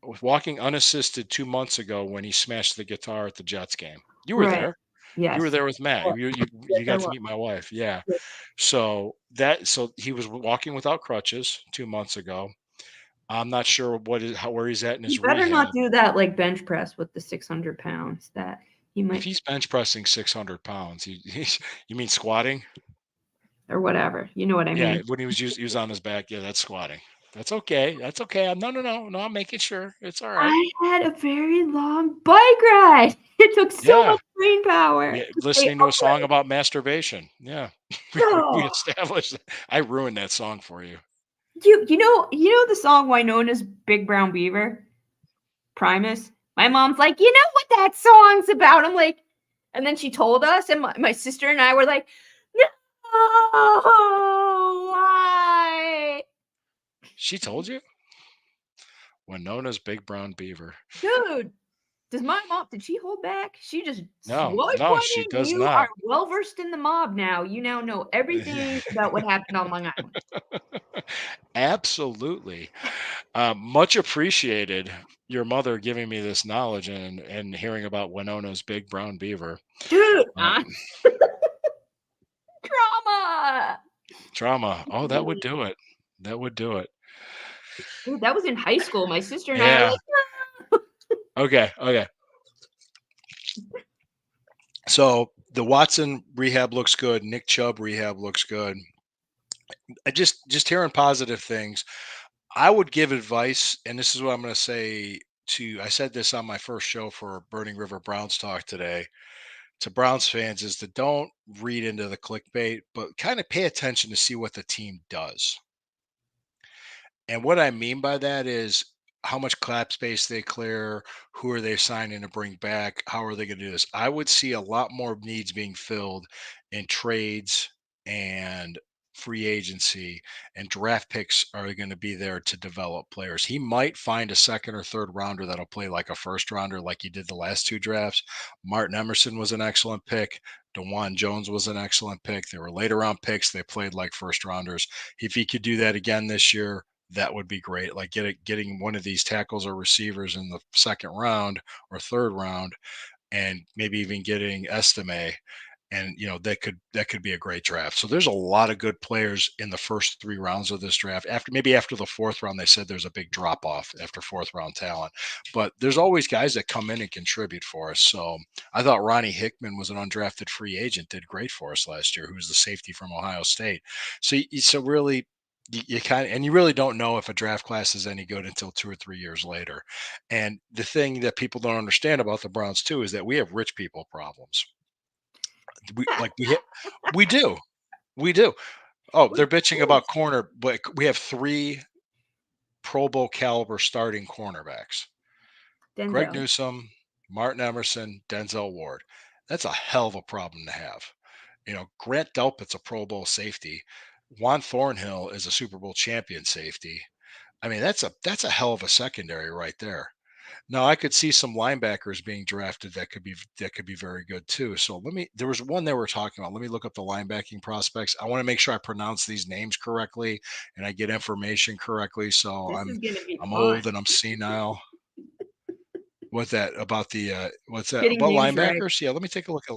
was walking unassisted 2 months ago when he smashed the guitar at the Jets game. You were Right. there. You were Yes. there with Matt. Well, yes, You I got to was. meet my wife. Yeah. Yeah. So he was walking without crutches 2 months ago. I'm not sure where he's at in He his better not rehab. do that, like, bench press with the 600 pounds that he If might he's bench pressing 600 pounds, you mean squatting? or whatever. You know what I Yeah, mean. when he was on his back. Yeah, that's squatting. That's okay. That's okay. No, no, no, no. I'm making sure it's all right. I had a very long bike ride. It took so Yeah, much brain power yeah. to stay Listening to a song upright. about masturbation. Yeah, we No. established. I ruined that song for you. You know the song Winona's Big Brown Beaver? Primus? My mom's like, "You know what that song's about?" I'm like and then she told us, and my sister and I were like, "No, why?" She told you? Winona's Big Brown Beaver. Dude, does my mom did she hold back? She just No, what no, she went in? does You are not. well versed in the mob now. You now know everything about what happened on Long Island. Absolutely. Much appreciated your mother giving me this knowledge and hearing about Winona's Big Brown Beaver. Dude, Uh, drama. Trauma. Oh, that would do it. That would do it. Dude, that was in high school. My sister and I are Yeah. like, Okay. Okay. So the Watson rehab looks good. Nick Chubb rehab looks good. I just hearing positive things. I would give advice, and this is what I'm going to say to. I said this on my first show for Burning River Browns Talk today to Browns fans is to don't read into the clickbait, but kind of pay attention to see what the team does. And what I mean by that is how much cap space they clear, who are they signing to bring back, how are they going to do this? I would see a lot more needs being filled in trades and free agency, and draft picks are going to be there to develop players. He might find a second or third rounder that'll play like a first rounder like he did the last two drafts. Martin Emerson was an excellent pick. DeJuan Jones was an excellent pick. They were later round picks. They played like first rounders. If he could do that again this year, that would be great. Like getting one of these tackles or receivers in the second round or third round, and maybe even getting Estime, and that could be a great draft. So there's a lot of good players in the first three rounds of this draft. After the fourth round, they said there's a big drop off after fourth round talent, but there's always guys that come in and contribute for us. So I thought Ronnie Hickman was an undrafted free agent, did great for us last year, who's the safety from Ohio State. So really you kind of, and you really don't know if a draft class is any good until 2 or 3 years later. And the thing that people don't understand about the Browns too is that we have rich people problems. We do. We do. Oh, what they're bitching is about corner, but we have 3 Pro Bowl caliber starting cornerbacks. Greg Denzel? Newsome, Martin Emerson, Denzel Ward. That's a hell of a problem to have. Grant Delpit's a Pro Bowl safety. Juan Thornhill is a Super Bowl champion safety. I mean, that's a hell of a secondary right there. Now I could see some linebackers being drafted that could be very good too. So there was one they were talking about. Let me look up the linebacking prospects. I want to make sure I pronounce these names correctly and I get information correctly. So This is gonna be I'm fun. old and I'm senile. What's that about the what's that Getting about names right. linebackers? Yeah, let me take a look at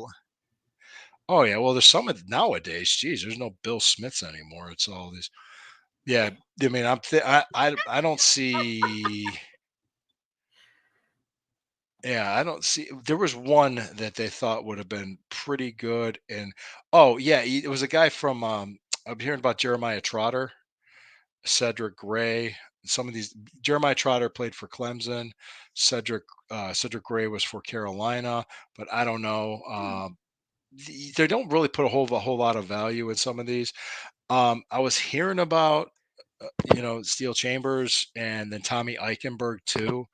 oh yeah, well there's some nowadays. Geez, there's no Bill Smiths anymore. It's all these yeah, I mean I don't see yeah, I don't see there was one that they thought would have been pretty good and oh yeah, it was a guy from I'm hearing about Jeremiah Trotter, Cedric Gray, some of these Jeremiah Trotter played for Clemson, Cedric Gray was for Carolina, but I don't know. They don't really put a whole lot of value in some of these. I was hearing about Steel Chambers and then Tommy Eichenberg too,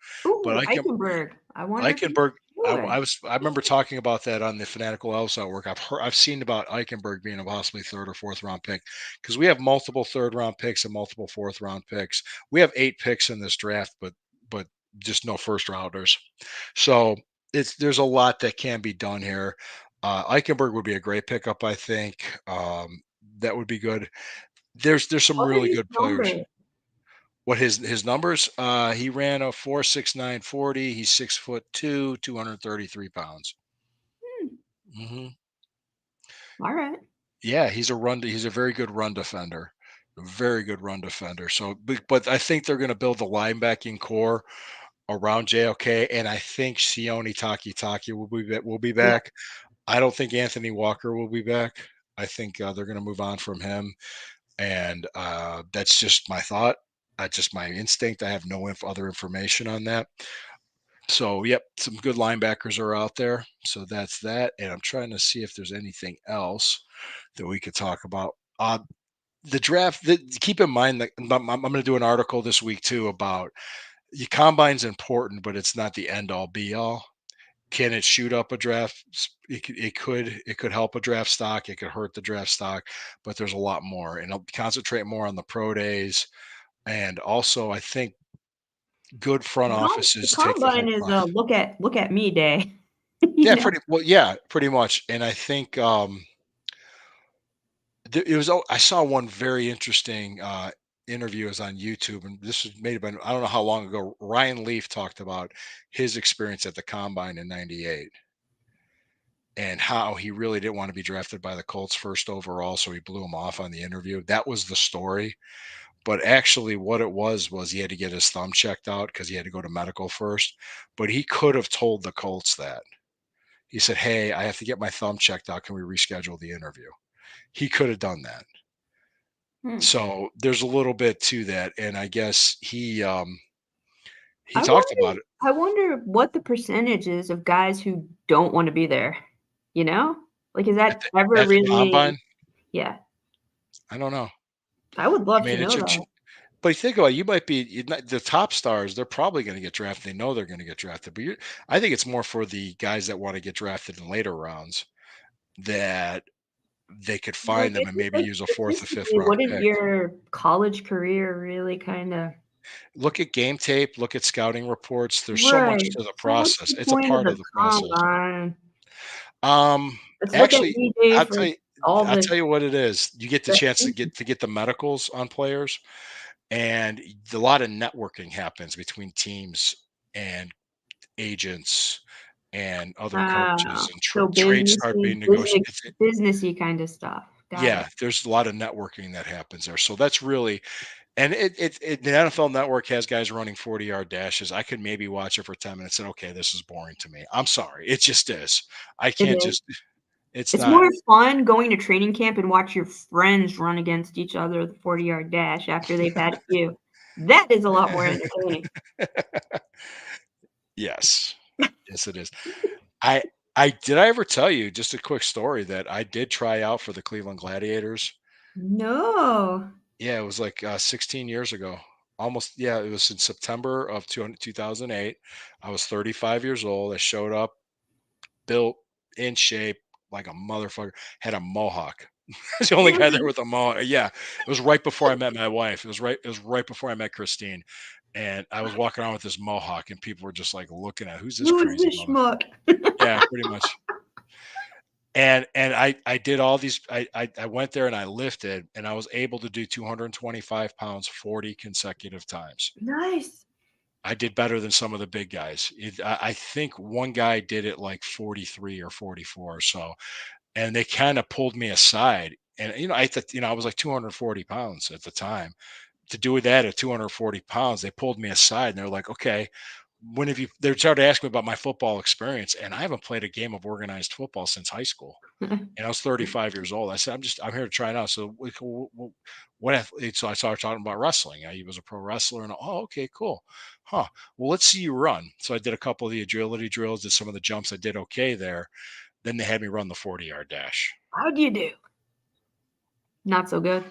but Ooh, Eichenberg. I wonder if he Eichenberg, would. I remember talking about that on the Fanatical Elves Network. I've seen about Eichenberg being a possibly third or fourth round pick because we have multiple third round picks and multiple fourth round picks. We have 8 picks in this draft, but just no first rounders. So there's a lot that can be done here. Eichenberg would be a great pickup, I think. That would be good. There's some What are really his good players. numbers? What his numbers? He ran a 4.6940. He's 6'2", 233 pounds. Hmm, Hmm. all right. Yeah, he's a very good run defender. A very good run defender. So, but I think they're going to build the linebacking core around JOK, and I think Sione Takitaki will be Yeah. back. I don't think Anthony Walker will be back. I think they're going to move on from him, and that's just my thought. That's just my instinct. I have no other information on that. So, yep, some good linebackers are out there. So that's that. And I'm trying to see if there's anything else that we could talk about. The draft. Keep in mind that I'm going to do an article this week too about the combine's important, but it's not the end all be all. Can it shoot up a draft? It could help a draft stock. It could hurt the draft stock, but there's a lot more, and I'll concentrate more on the pro days. And also, I think good front The offices take the combine whole is a process. look at me day. Yeah, You know? pretty well. Yeah, pretty much. And I think it was. I saw one very interesting interview is on YouTube, and this was made by I don't know how long ago. Ryan Leaf talked about his experience at the combine in '98 and how he really didn't want to be drafted by the Colts first overall, so he blew him off on the interview. That was the story. But actually, what it was he had to get his thumb checked out because he had to go to medical first. But he could have told the Colts that. He said, "Hey, I have to get my thumb checked out. Can we reschedule the interview?" He could have done that. Hmm. So there's a little bit to that, and I guess he I talked wonder about it I wonder what the percentage is of guys who don't wanna be there, you know? Like, is that ever at the really combine. yeah, I don't know. I would I love to mean, know that. but you think about it, you might be the top stars. They're probably going to get drafted. They know they're going to get drafted. But I think it's more for the guys that want to get drafted in later rounds that they could Like, find them I and think, maybe like, use a fourth or fifth statistically, round wouldn't pick. your college career really kinda Look at game tape. Look at scouting reports. There's so much right. to the So what's process. the It's a point of part of the the process. combine? Um, Let's look at actually, me day I'll for tell you. all I'll the tell you what it is. You get the chance the to get the medicals on players, and a lot of networking happens between teams and agents and other coaches and so trades start being negotiated. businessy kinda stuff. Got it. Yeah, there's a lot of networking that happens there. So that's really and the NFL Network has guys running 40-yard dashes. I could maybe watch it for 10 minutes and okay, this is boring to me. I'm sorry. It just is. I It can't is. just it's It's not more fun going to training camp and watch your friends run against each other the 40-yard dash after they've had a few. That is a lot more entertaining. Yes. Yes, it is. I I ever tell you just a quick story that I did try out for the Cleveland Gladiators. No. Yeah, it was like 16 years ago. Almost, yeah, it was in September of 2008. I was 35 years old. I showed up, built, in shape, like a motherfucker, had a mohawk. He's the only guy there Really? with a mohawk. Yeah, it was right before I met my wife. It was right before I met Christine, and I was walking around with this mohawk, and people were just like looking at who's this Who is crazy this mother. schmuck? Yeah, pretty much. And I did all these. I went there and I lifted, and I was able to do 225 pounds 40 consecutive times. Nice. I did better than some of the big guys. I think one guy did it like 43 or 44 or so, and they kind of pulled me aside. And I thought, I was like 240 pounds at the time. To do that at 240 pounds, they pulled me aside and they're like, "Okay, when have you?" They started asking me about my football experience, and I haven't played a game of organized football since high school. And I was 35 years old. I said, I'm here to try it out. So what athlete? So I started talking about wrestling. He was a pro wrestler, and oh, okay, cool, huh? Well, let's see you run. So I did a couple of the agility drills, did some of the jumps. I did okay there. Then they had me run the 40-yard dash. How'd you do? Not so good.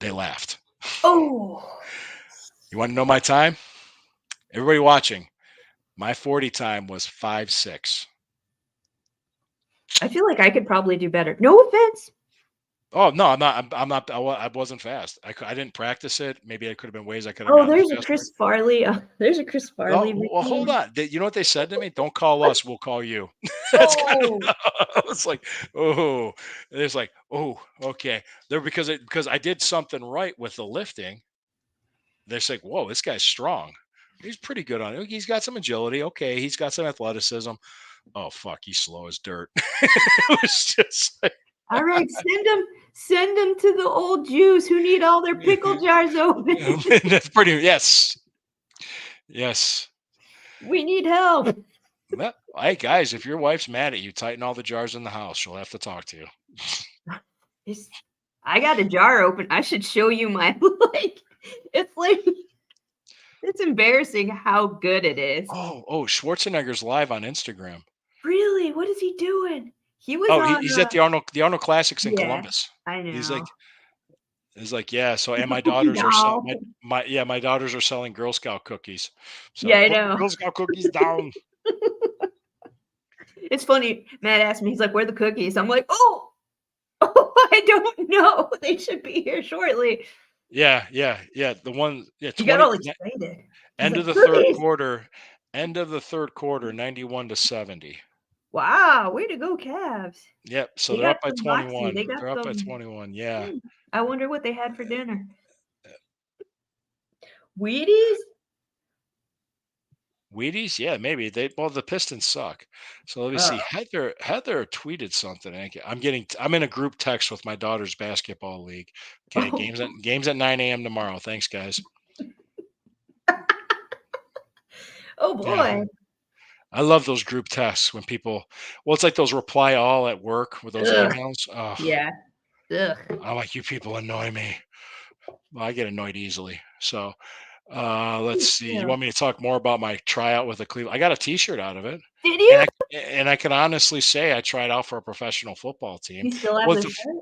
They laughed. Oh, You want to know my time? Everybody watching, my 40 time was 5.6. I feel like I could probably do better. No offense. Oh no, I'm not. I'm not. I wasn't fast. I didn't practice it. Maybe I could have been ways I could have Oh, gotten there's a faster. Chris Farley. There's a Chris Oh, Farley well, hold routine. on. You know what they said to me? Don't call What? us. We'll call you. That's kind of. Oh, I was like, oh. It's like, oh, okay. They're because I did something right with the lifting. They're like, whoa, this guy's strong. He's pretty good on it. He's got some agility. Okay, he's got some athleticism. Oh fuck, he's slow as dirt. It was just like, all right. Send them to the old Jews who need all their pickle jars open. that's pretty. Yes, yes. We need help. Well, hey guys, if your wife's mad at you, tighten all the jars in the house. She'll have to talk to you. It's, I got a jar open. I should show you my like. It's like it's embarrassing how good it is. Oh, Schwarzenegger's live on Instagram. Really? What is he doing? He was Oh, on. he's at the Arnold Classics in Yeah, Columbus. I He's know. like, he's like, yeah. So, With and the my cookie daughters are doll. my daughters are selling Girl Scout cookies. Yeah, So, I put the know. Girl Scout cookies down. It's funny. Matt asked me, he's like, "Where are the cookies?" I'm like, "Oh, oh, I don't know. They should be here shortly." Yeah, yeah, yeah. The one, yeah, He got 20 all excited. He's end like, of the third "Cookies!" quarter, 91-70. Wow, way to go, Cavs. Yep. So They they're got up by some moxie. 21. They got They're up by some. 21. Yeah. I wonder what they had for dinner. Wheaties? Wheaties? Yeah, maybe. The Pistons suck. So let me see. Oh. Heather tweeted something. I'm in a group text with my daughter's basketball league. Okay, Oh, games at 9 a.m. tomorrow. Thanks, guys. oh Yeah. boy. I love those group texts when people it's like those reply all at work with those Ugh. emails. Oh, Yeah. Ugh. I'm like, you people annoy me. Well, I get annoyed easily. So let's see. You Yeah. want me to talk more about my tryout with the Cleveland? I got a T-shirt out of it, Did and you? I can honestly say I tried out for a professional football team. You still have Well, the shirt?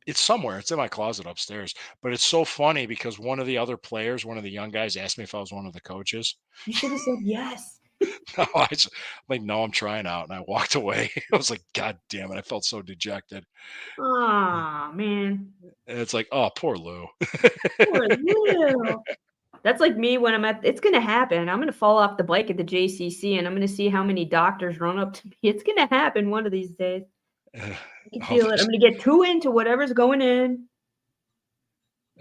it's somewhere. It's in my closet upstairs. But it's so funny because one of the other players, one of the young guys, asked me if I was one of the coaches. You should have said yes. No, I'm like, no, I'm trying out, and I walked away. I was like, God damn it! I felt so dejected. Aw, man. And it's like, oh, poor Lou. Poor Lou. That's like me when it's gonna happen. I'm gonna fall off the bike at the JCC, and I'm gonna see how many doctors run up to me. It's gonna happen one of these days. I can All feel it. I'm those, gonna get too into whatever's going in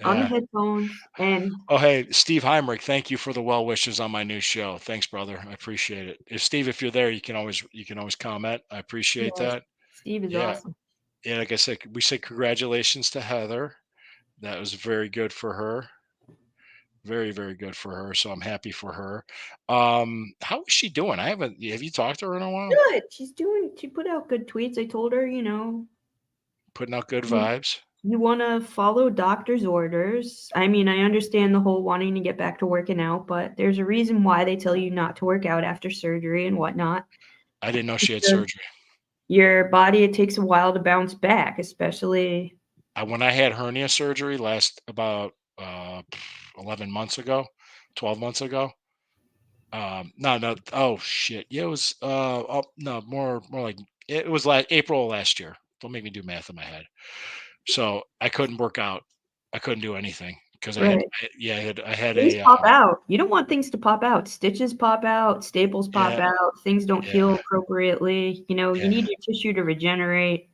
on the yeah. headphones, and Oh, hey, Steve Heimrich, thank you for the well wishes on my new show. Thanks, brother. I appreciate it. If you're there, you can always comment. I appreciate yes, that. Steve is Yeah. awesome. Yeah, like I said, we say congratulations to Heather. That was very good for her. Very, very good for her. So I'm happy for her. How is she doing? Have you talked to her in a while? Good. She put out good tweets. I told her, Putting out good you vibes. you wanna follow doctor's orders. I mean, I understand the whole wanting to get back to working out, but there's a reason why they tell you not to work out after surgery and whatnot. I didn't know she had Because surgery. your body, it takes a while to bounce back, especially. When I had hernia surgery last about 11 months ago, 12 months ago. No, no. Oh shit. Yeah, it was. Oh no, more like it was like April last year. Don't make me do math in my head. So I couldn't work out. I couldn't do anything because Right. yeah, I had Things a, pop out. You don't want things to pop out. Stitches pop out, staples pop yeah, out, things don't yeah, heal appropriately. You yeah, need your tissue to regenerate.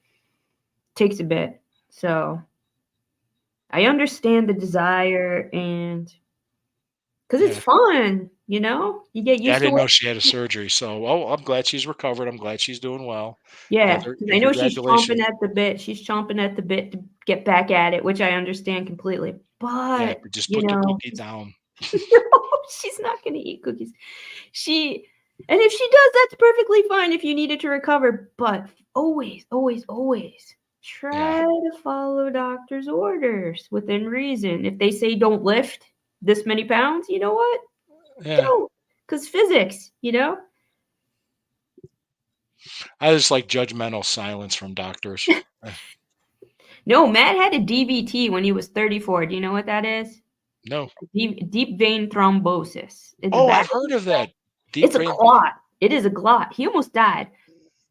Takes a bit. So I understand the desire and because it's yeah. fun, you get Yeah, I used to didn't what. know she had a surgery. So, oh, I'm glad she's recovered. I'm glad she's doing well. Yeah, because I know she's chomping Congratulations. at the bit. She's chomping at the bit to get back at it, which I understand completely. Yeah, But, but just put the cookie she's down. no, she's not gonna eat cookies. She and if she does, that's perfectly fine if you need it to recover, but always, always, always Yeah, try to follow doctor's orders within reason. If they say don't lift this many pounds, you know what? yeah. Don't, because physics. I just like judgmental silence from doctors. Eh, No, Matt had a DVT when he was 34. Do you know what that is? no. Deep vein thrombosis in the Oh, back I've of heard his of neck. that. Deep It's a brain. clot. It is a clot. He almost died.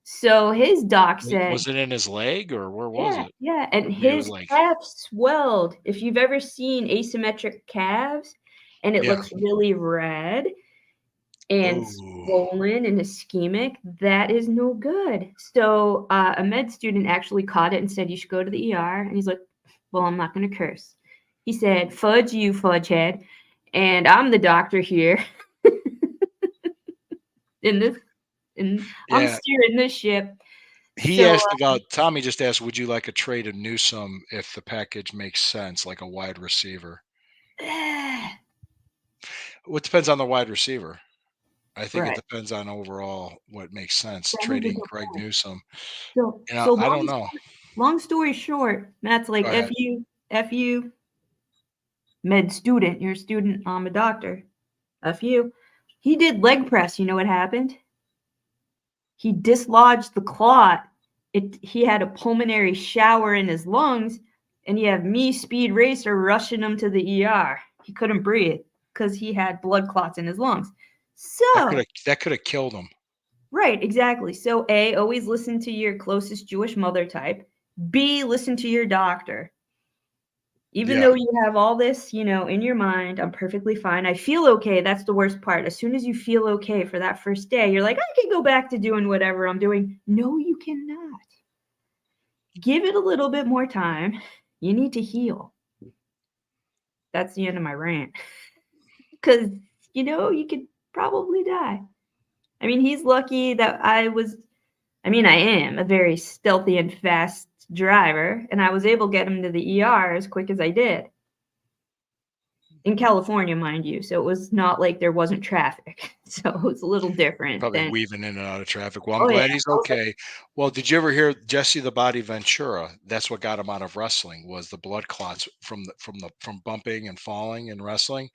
So his doc said, Was it in his leg or where was yeah, it? yeah, and It was his like, calf swelled. If you've ever seen asymmetric calves and it yeah. looks really red and Oh, swollen and ischemic, that is no good. So a med student actually caught it and said, you should go to the ER. And he's like, well, I'm not going to curse. He said, fudge you, fudge head. And I'm the doctor here in this, and I'm yeah. steering this ship. He So, asked about Tommy just asked, would you like a trade of Newsome if the package makes sense, like a wide receiver? Well, it depends on the wide receiver. I think it right. depends on overall what makes sense. That is a Trading good Greg point. Newsome. So, You know, so I don't know. long story short, Matt's like, Go ahead. F you, med student. You're a student. I'm a doctor. F you. He did leg press. You know what happened? He dislodged the clot. He had a pulmonary shower in his lungs, and you have me, Speed Racer, rushing him to the ER. He couldn't breathe because he had blood clots in his lungs. So, That could have killed him. right, exactly. So, A, always listen to your closest Jewish mother type. B, listen to your doctor. Even Yeah. though you have all this, in your mind, I'm perfectly fine. I feel okay. That's the worst part. As soon as you feel okay for that first day, you're like, I can go back to doing whatever I'm doing. No, you cannot. Give it a little bit more time. You need to heal. That's the end of my rant. Because, you could probably die. I mean, he's lucky that I am a very stealthy and fast driver, and I was able to get him to the ER as quick as I did. In California, mind you, so it was not like there wasn't traffic. So it was a little different Probably than. weaving in and out of traffic. Well, I'm Oh, yeah. glad he's I was like, okay. Well, did you ever hear Jesse the Body Ventura? That's what got him out of wrestling was the blood clots from bumping and falling and wrestling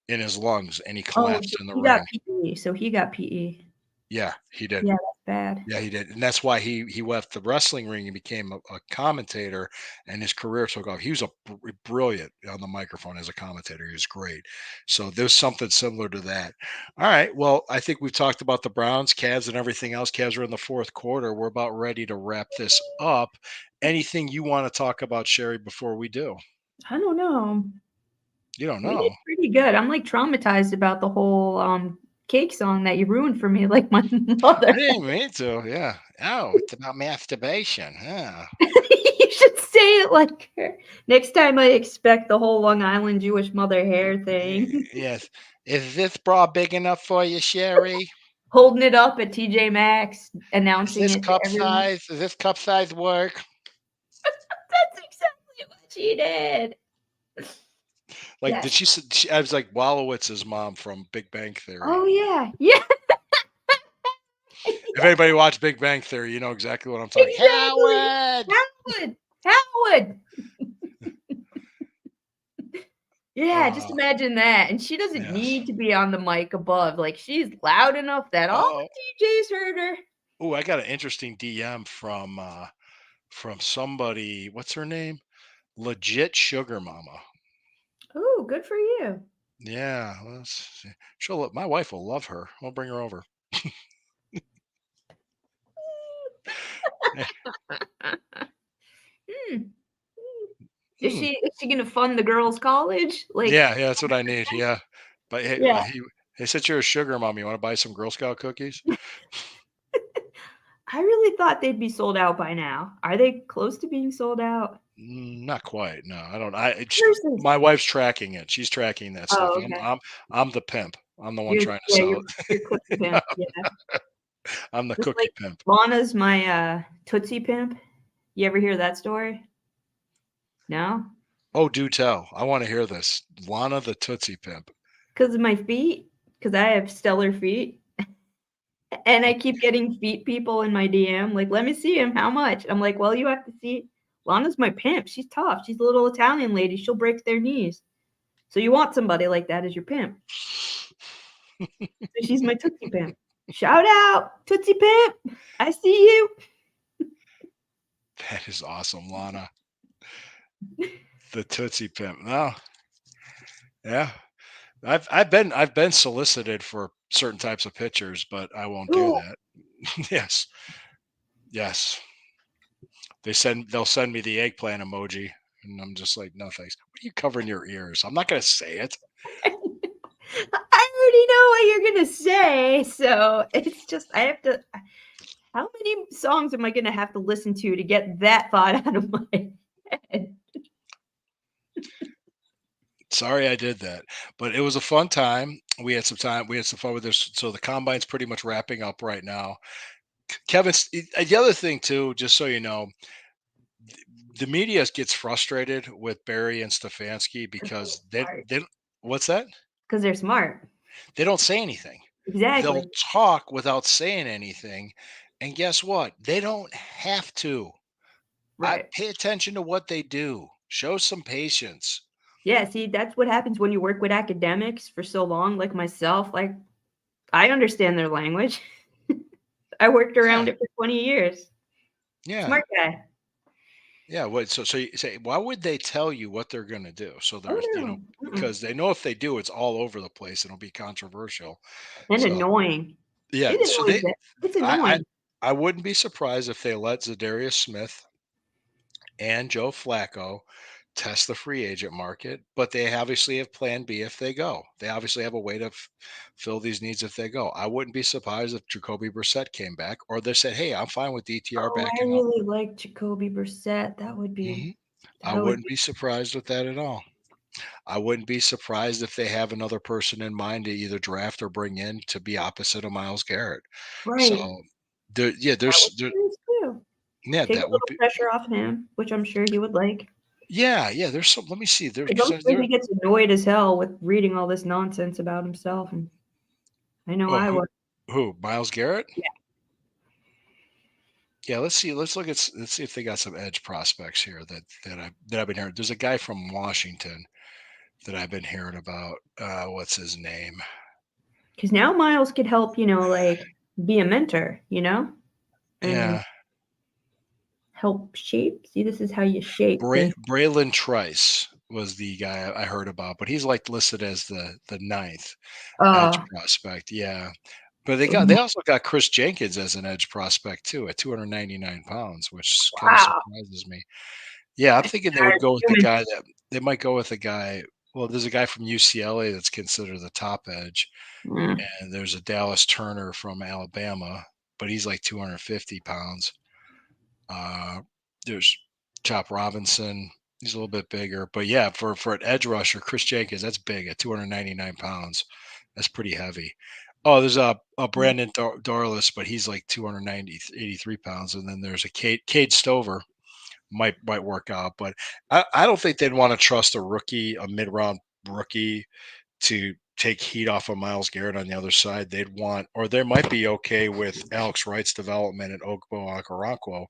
in his lungs, and he "Oh, so collapsed in the he got ring. PE." So he got PE. Yeah, he did. Yeah, that's bad. Yeah, he did, and that's why he left the wrestling ring and became a commentator, and his career took off. He was brilliant on the microphone as a commentator. He was great. So there's something similar to that. All right. Well, I think we've talked about the Browns, Cavs, and everything else. Cavs are in the fourth quarter. We're about ready to wrap this up. Anything you want to talk about, Sherry, before we do? I don't know. You don't We did know. pretty good. I'm, like, traumatized about the whole, cake song that you ruined for me like my I mother. didn't mean to. Yeah. Oh, it's about masturbation. Yeah. You should say it like her. Next time I expect the whole Long Island Jewish mother hair thing. Yes. Is this bra big enough for you, Sherry? Holding it up at TJ Maxx, announcing it to everyone. Does this cup size work? That's exactly what she did. Like, Yes. did I was like Wolowitz's mom from Big Bang Theory. Oh, yeah. Yeah, If anybody watched Big Bang Theory, you know exactly what I'm talking. exactly. Howard. Howard! Howard! Yeah, just Uh, imagine that, and she doesn't yes. need to be on the mic above, like, she's loud enough that all Oh, the DJs heard her. oh, I got an interesting DM from somebody. What's her name? Legit Sugar Mama. Ooh, good for you. Yeah, let's see. My wife will love her. I'll bring her over. Hmm. Hmm. Is she gonna fund the girls' college? Like, Yeah, yeah, that's what I need. Yeah, but hey, yeah. he said you're a sugar mom. You want to buy some Girl Scout cookies? I really thought they'd be sold out by now. Are they close to being sold out? Not quite. No, I don't. Versus My wife's tracking it. She's tracking that stuff. oh, okay. I'm the pimp. I'm the one trying to Yeah, sell you're cookie pimp, yeah. it. I'm the Just like cookie pimp. Lana's my, Tootsie pimp. You ever hear that story? No? Oh, do tell. I want to hear this. Lana the Tootsie Pimp. 'Cause of my feet? 'Cause I have stellar feet, and I Oh, keep getting feet people in my DM, like, "Let me see him. How much?" I'm like, "Well, you have to see Lana's my pimp. She's tough. She's a little Italian lady. She'll break their knees. So you want somebody like that as your pimp." So she's my Tootsie Pimp. Shout out, Tootsie Pimp. I see you. that is awesome, Lana the Tootsie Pimp. No, yeah. I've been solicited for certain types of pictures, but I won't do Ooh, that. Yes, yes. They'll send me the eggplant emoji, and I'm just like, no thanks. What are you covering your ears? I'm not gonna say it. I already know what you're gonna say, so it's just I have to. How many songs am I gonna have to listen to get that thought out of my head? Sorry I did that, but it was a fun time. We had some time. We had some fun with this. So the combine's pretty much wrapping up right now. Kevin, the other thing too, just so you know, the media gets frustrated with Barry and Stefanski Because they're because smart. they what's that? Because they're smart. They don't say anything. They'll Exactly. talk without saying anything, and guess what? They don't have to. I Right. pay attention to what they do. Show some patience. Yeah, see, that's what happens when you work with academics for so long, like myself. Like, I understand their language. I worked Yeah, around it for 20 years. yeah, Smart guy. yeah. What? So you say, why would they tell you what they're going to do? So Oh, there's, no. Mm-mm. because they know if they do, it's all over the place. It'll be controversial. And So annoying. yeah, It so annoys it. It's I, annoying. I wouldn't be surprised if they let Zadarius Smith and Joe Flacco test the free agent market, but they obviously have plan B if they go. They obviously have a way to fill these needs if they go. I wouldn't be surprised if Jacoby Brissett came back or they said, hey, I'm fine with DTR Oh, I backing up. really like Jacoby Brissett. hmm I That would wouldn't be be surprised with that at all. I wouldn't be surprised if they have another person in mind to either draft or bring in to be opposite of Miles Garrett. So right. yeah, That would be nice too. yeah, Take a that would little be, pressure off him, which I'm sure he would like. yeah, yeah. There's some, let me see. There's, 'Cause I'm because sure there, he gets annoyed as hell with reading all this nonsense about himself, and I know oh, I would. who, Miles Garrett? Yeah. Yeah, let's see. Let's see if they got some edge prospects here that I've been hearing. There's a guy from Washington that I've been hearing about. What's his name? Because now Miles could help, like, be a mentor, and Yeah, help shape. See, this is how you shape things. Braylon Trice was the guy I heard about, but he's like listed as the ninth edge Uh, prospect. Yeah, but so they also got Chris Jenkins as an edge prospect too at 299 pounds, which kind of wow. surprises me. Yeah, I'm thinking they would Tired go with the human. guy that they might go with a guy. Well, there's a guy from UCLA that's considered the top edge, Mm. and there's a Dallas Turner from Alabama, but he's like 250 pounds. Uh, there's Chop Robinson. He's a little bit bigger, but yeah, for an edge rusher, Chris Jenkins, that's big at 299 pounds. That's pretty heavy. Oh, there's a Brandon Darlis, but he's like 290, 83 pounds. And then there's a Cade Stover, might work out. But I don't think they'd want to trust a mid round rookie to take heat off of Miles Garrett on the other side. They'd want, or they might be okay with Alex Wright's development at Ogbo Okoronkwo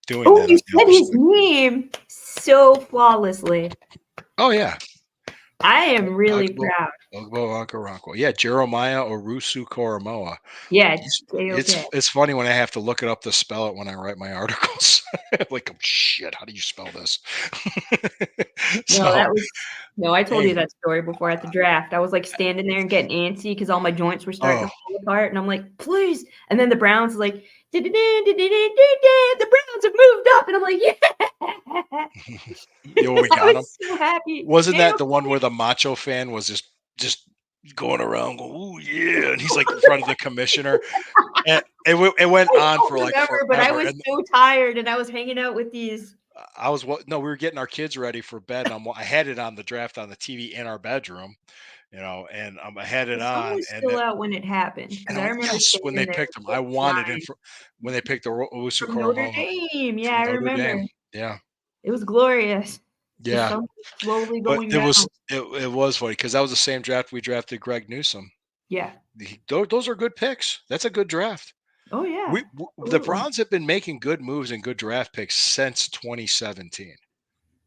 doing Oh, that you on the said other his side. name so flawlessly. Oh yeah, I am really Ogbo proud. Okoronkwo. Yeah, Jeremiah Orusu Koromoa. Yeah, okay. It's funny when I have to look it up to spell it when I write my articles. Like, oh shit, how do you spell this? No, So no, I told hey, you that story before at the draft. I was, like, standing there and getting antsy because all my joints were starting oh to fall apart, and I'm like, "Please," and then the Browns like, The Browns have moved up, and I'm like, yeah. You know, we I got him. was so happy. Wasn't They that were the one where the macho fan was just going around going, "Ooh, yeah," and he's like in front of the commissioner, and it went I on for don't like remember, but I forever. was And so tired, and I was hanging out with these. I was no, we were getting our kids ready for bed, and I had it on the draft on the TV in our bedroom, you know, and I had The it sun on, was still out when it happened because and I I'm like, remember yes, sitting when in they there picked him, with I like wanted him 9 for when they picked the Owusu from Notre Koromoa Dame. Yeah, from I Notre remember. Dame. Yeah, It was glorious. The yeah, sun was slowly but going down. it was funny because that was the same draft we drafted Greg Newsome. Yeah. Those are good picks. That's a good draft. Oh, yeah. The Absolutely. Browns have been making good moves and good draft picks since 2017.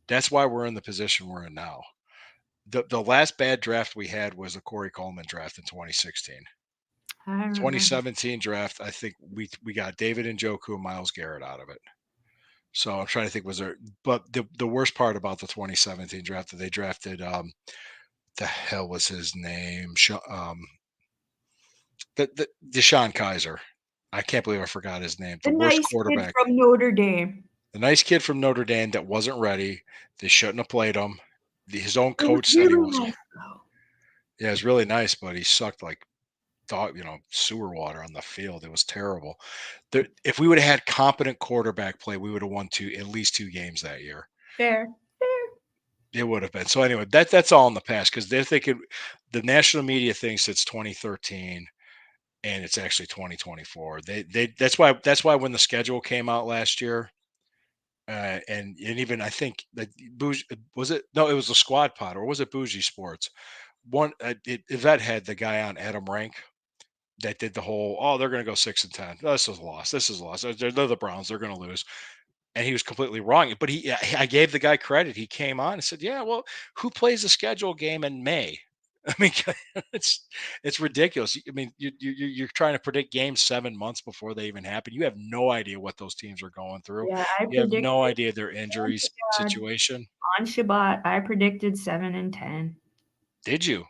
That's why we're in the position we're in now. The last bad draft we had was the Corey Coleman draft in 2016. I remember. 2017 draft, I think we got David Njoku and Miles Garrett out of it. So I'm trying to think, was there? But the worst part about the 2017 draft that they drafted, the hell was his name? The Deshaun Kaiser. I can't believe I forgot his name. The The worst nice kid quarterback. from Notre Dame. The nice kid from Notre Dame that wasn't ready. They shouldn't have played him. His own It was coach said he really wasn't. nice, though. Yeah, it was really nice, but he sucked like dog, sewer water on the field. It was terrible. If we would have had competent quarterback play, we would have won at least 2 games that year. Fair. Fair. It would have been. So anyway, that's all in the past because they're thinking the national media thinks it's 2013 and it's actually 2024. They that's why when the schedule came out last year, and even I think that was it? No, it was the Squad Pod or was it Bougie Sports? One Yvette had the guy on Adam Rank that did the whole, oh, they're going to go 6-10. This is a loss. This is a loss. They're the Browns. They're going to lose. And he was completely wrong. But I gave the guy credit. He came on and said, yeah, well, who plays a schedule game in May? I mean, it's it's ridiculous. I mean, you're trying to predict games 7 months before they even happen. You have no idea what those teams are going through. Yeah, I You have no predicted, idea their honest to injuries God, situation. on Shabbat, I predicted 7 and 10. Did you?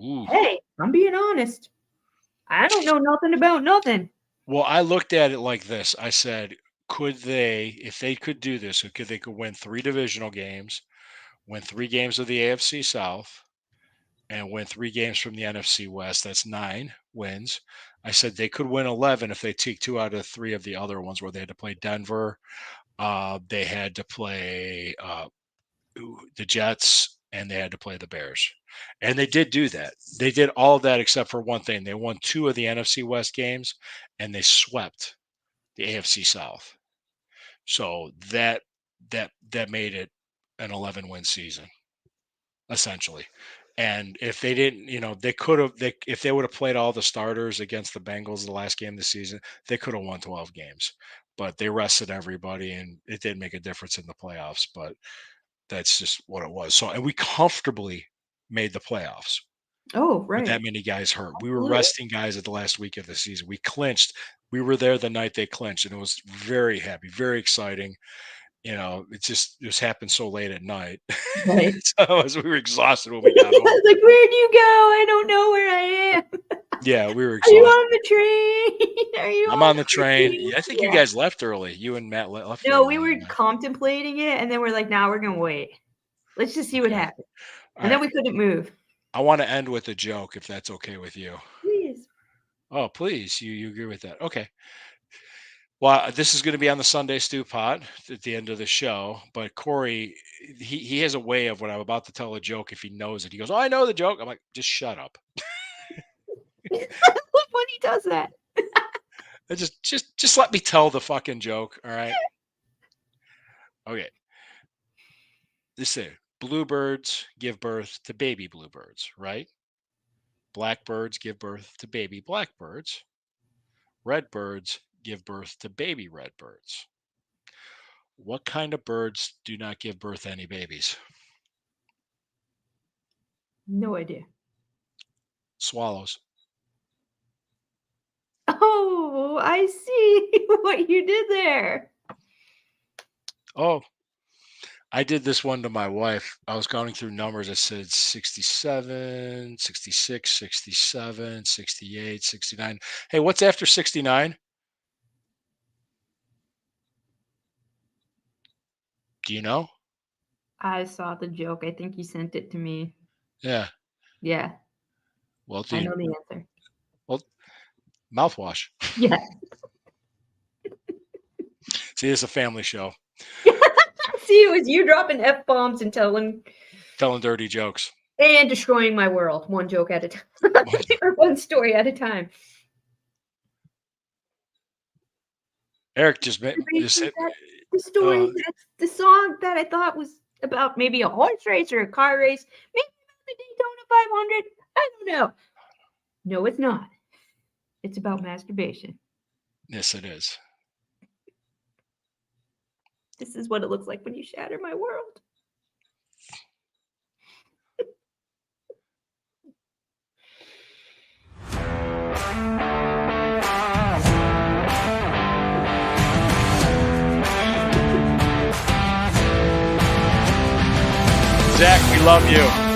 Ooh. Hey, I'm being honest. I don't know nothing about nothing. Well, I looked at it like this. I said, could they, if they could do this, they could win 3 divisional games, win 3 games of the AFC South, and win 3 games from the NFC West. That's 9 wins. I said they could win 11 if they take 2 out of 3 of the other ones where they had to play Denver. They had to play the Jets, and they had to play the Bears. And they did do that. They did all of that except for one thing. They won 2 of the NFC West games, and they swept the AFC South. So that made it an 11-win season essentially. And if they didn't, they could have. If they would have played all the starters against the Bengals the last game of the season, they could have won 12 games. But they rested everybody, and it didn't make a difference in the playoffs. But that's just what it was. So, and we comfortably made the playoffs Oh, with that right. many guys hurt. We were Absolutely. resting guys at the last week of the season. We clinched. We were there the night they clinched, and it was very happy, very exciting. It just happened so late at night. Right. We were exhausted when I we got home. was like, "Where'd you go? I don't know where I am. Yeah, we were Are you exhausted. on the train? Are you I'm on on the the train. machine?" Yeah, I think you Yeah. guys left early. You and Matt left No, we early were that night. contemplating it, and then we're like, "Nah, we're gonna wait. Let's just see what Okay. happens." All And then right. we couldn't move. I want to end with a joke if that's okay with you. Please. Oh, please. You agree with that? Okay. Well, this is going to be on the Sunday Stew Pot at the end of the show. But Corey, he has a way of when I'm about to tell a joke, if he knows it, he goes, "Oh, I know the joke." I'm like, "Just shut up." When he does that. Just let me tell the fucking joke. All right. Okay. This is bluebirds give birth to baby bluebirds, right? Blackbirds give birth to baby blackbirds. Redbirds give birth to baby redbirds. What kind of birds do not give birth to any babies? No idea. Swallows. Oh, I see what you did there. Oh, I did this one to my wife. I was counting through numbers. I said 67, 66, 67, 68, 69. Hey, what's after 69? Do you know? I saw the joke. I think you sent it to me. Yeah. Yeah. Well, I know the answer. well, mouthwash. Yeah. See, it's a family show. See, it was you dropping F-bombs and telling Dirty jokes. and destroying my world one joke at a time. Or one story at a time. Eric just hit. The story that's the song that I thought was about maybe a horse race or a car race, maybe about the Daytona 500. I don't know. No, it's not. It's about masturbation. Yes, it is. This is what it looks like when you shatter my world. Zach, we love you.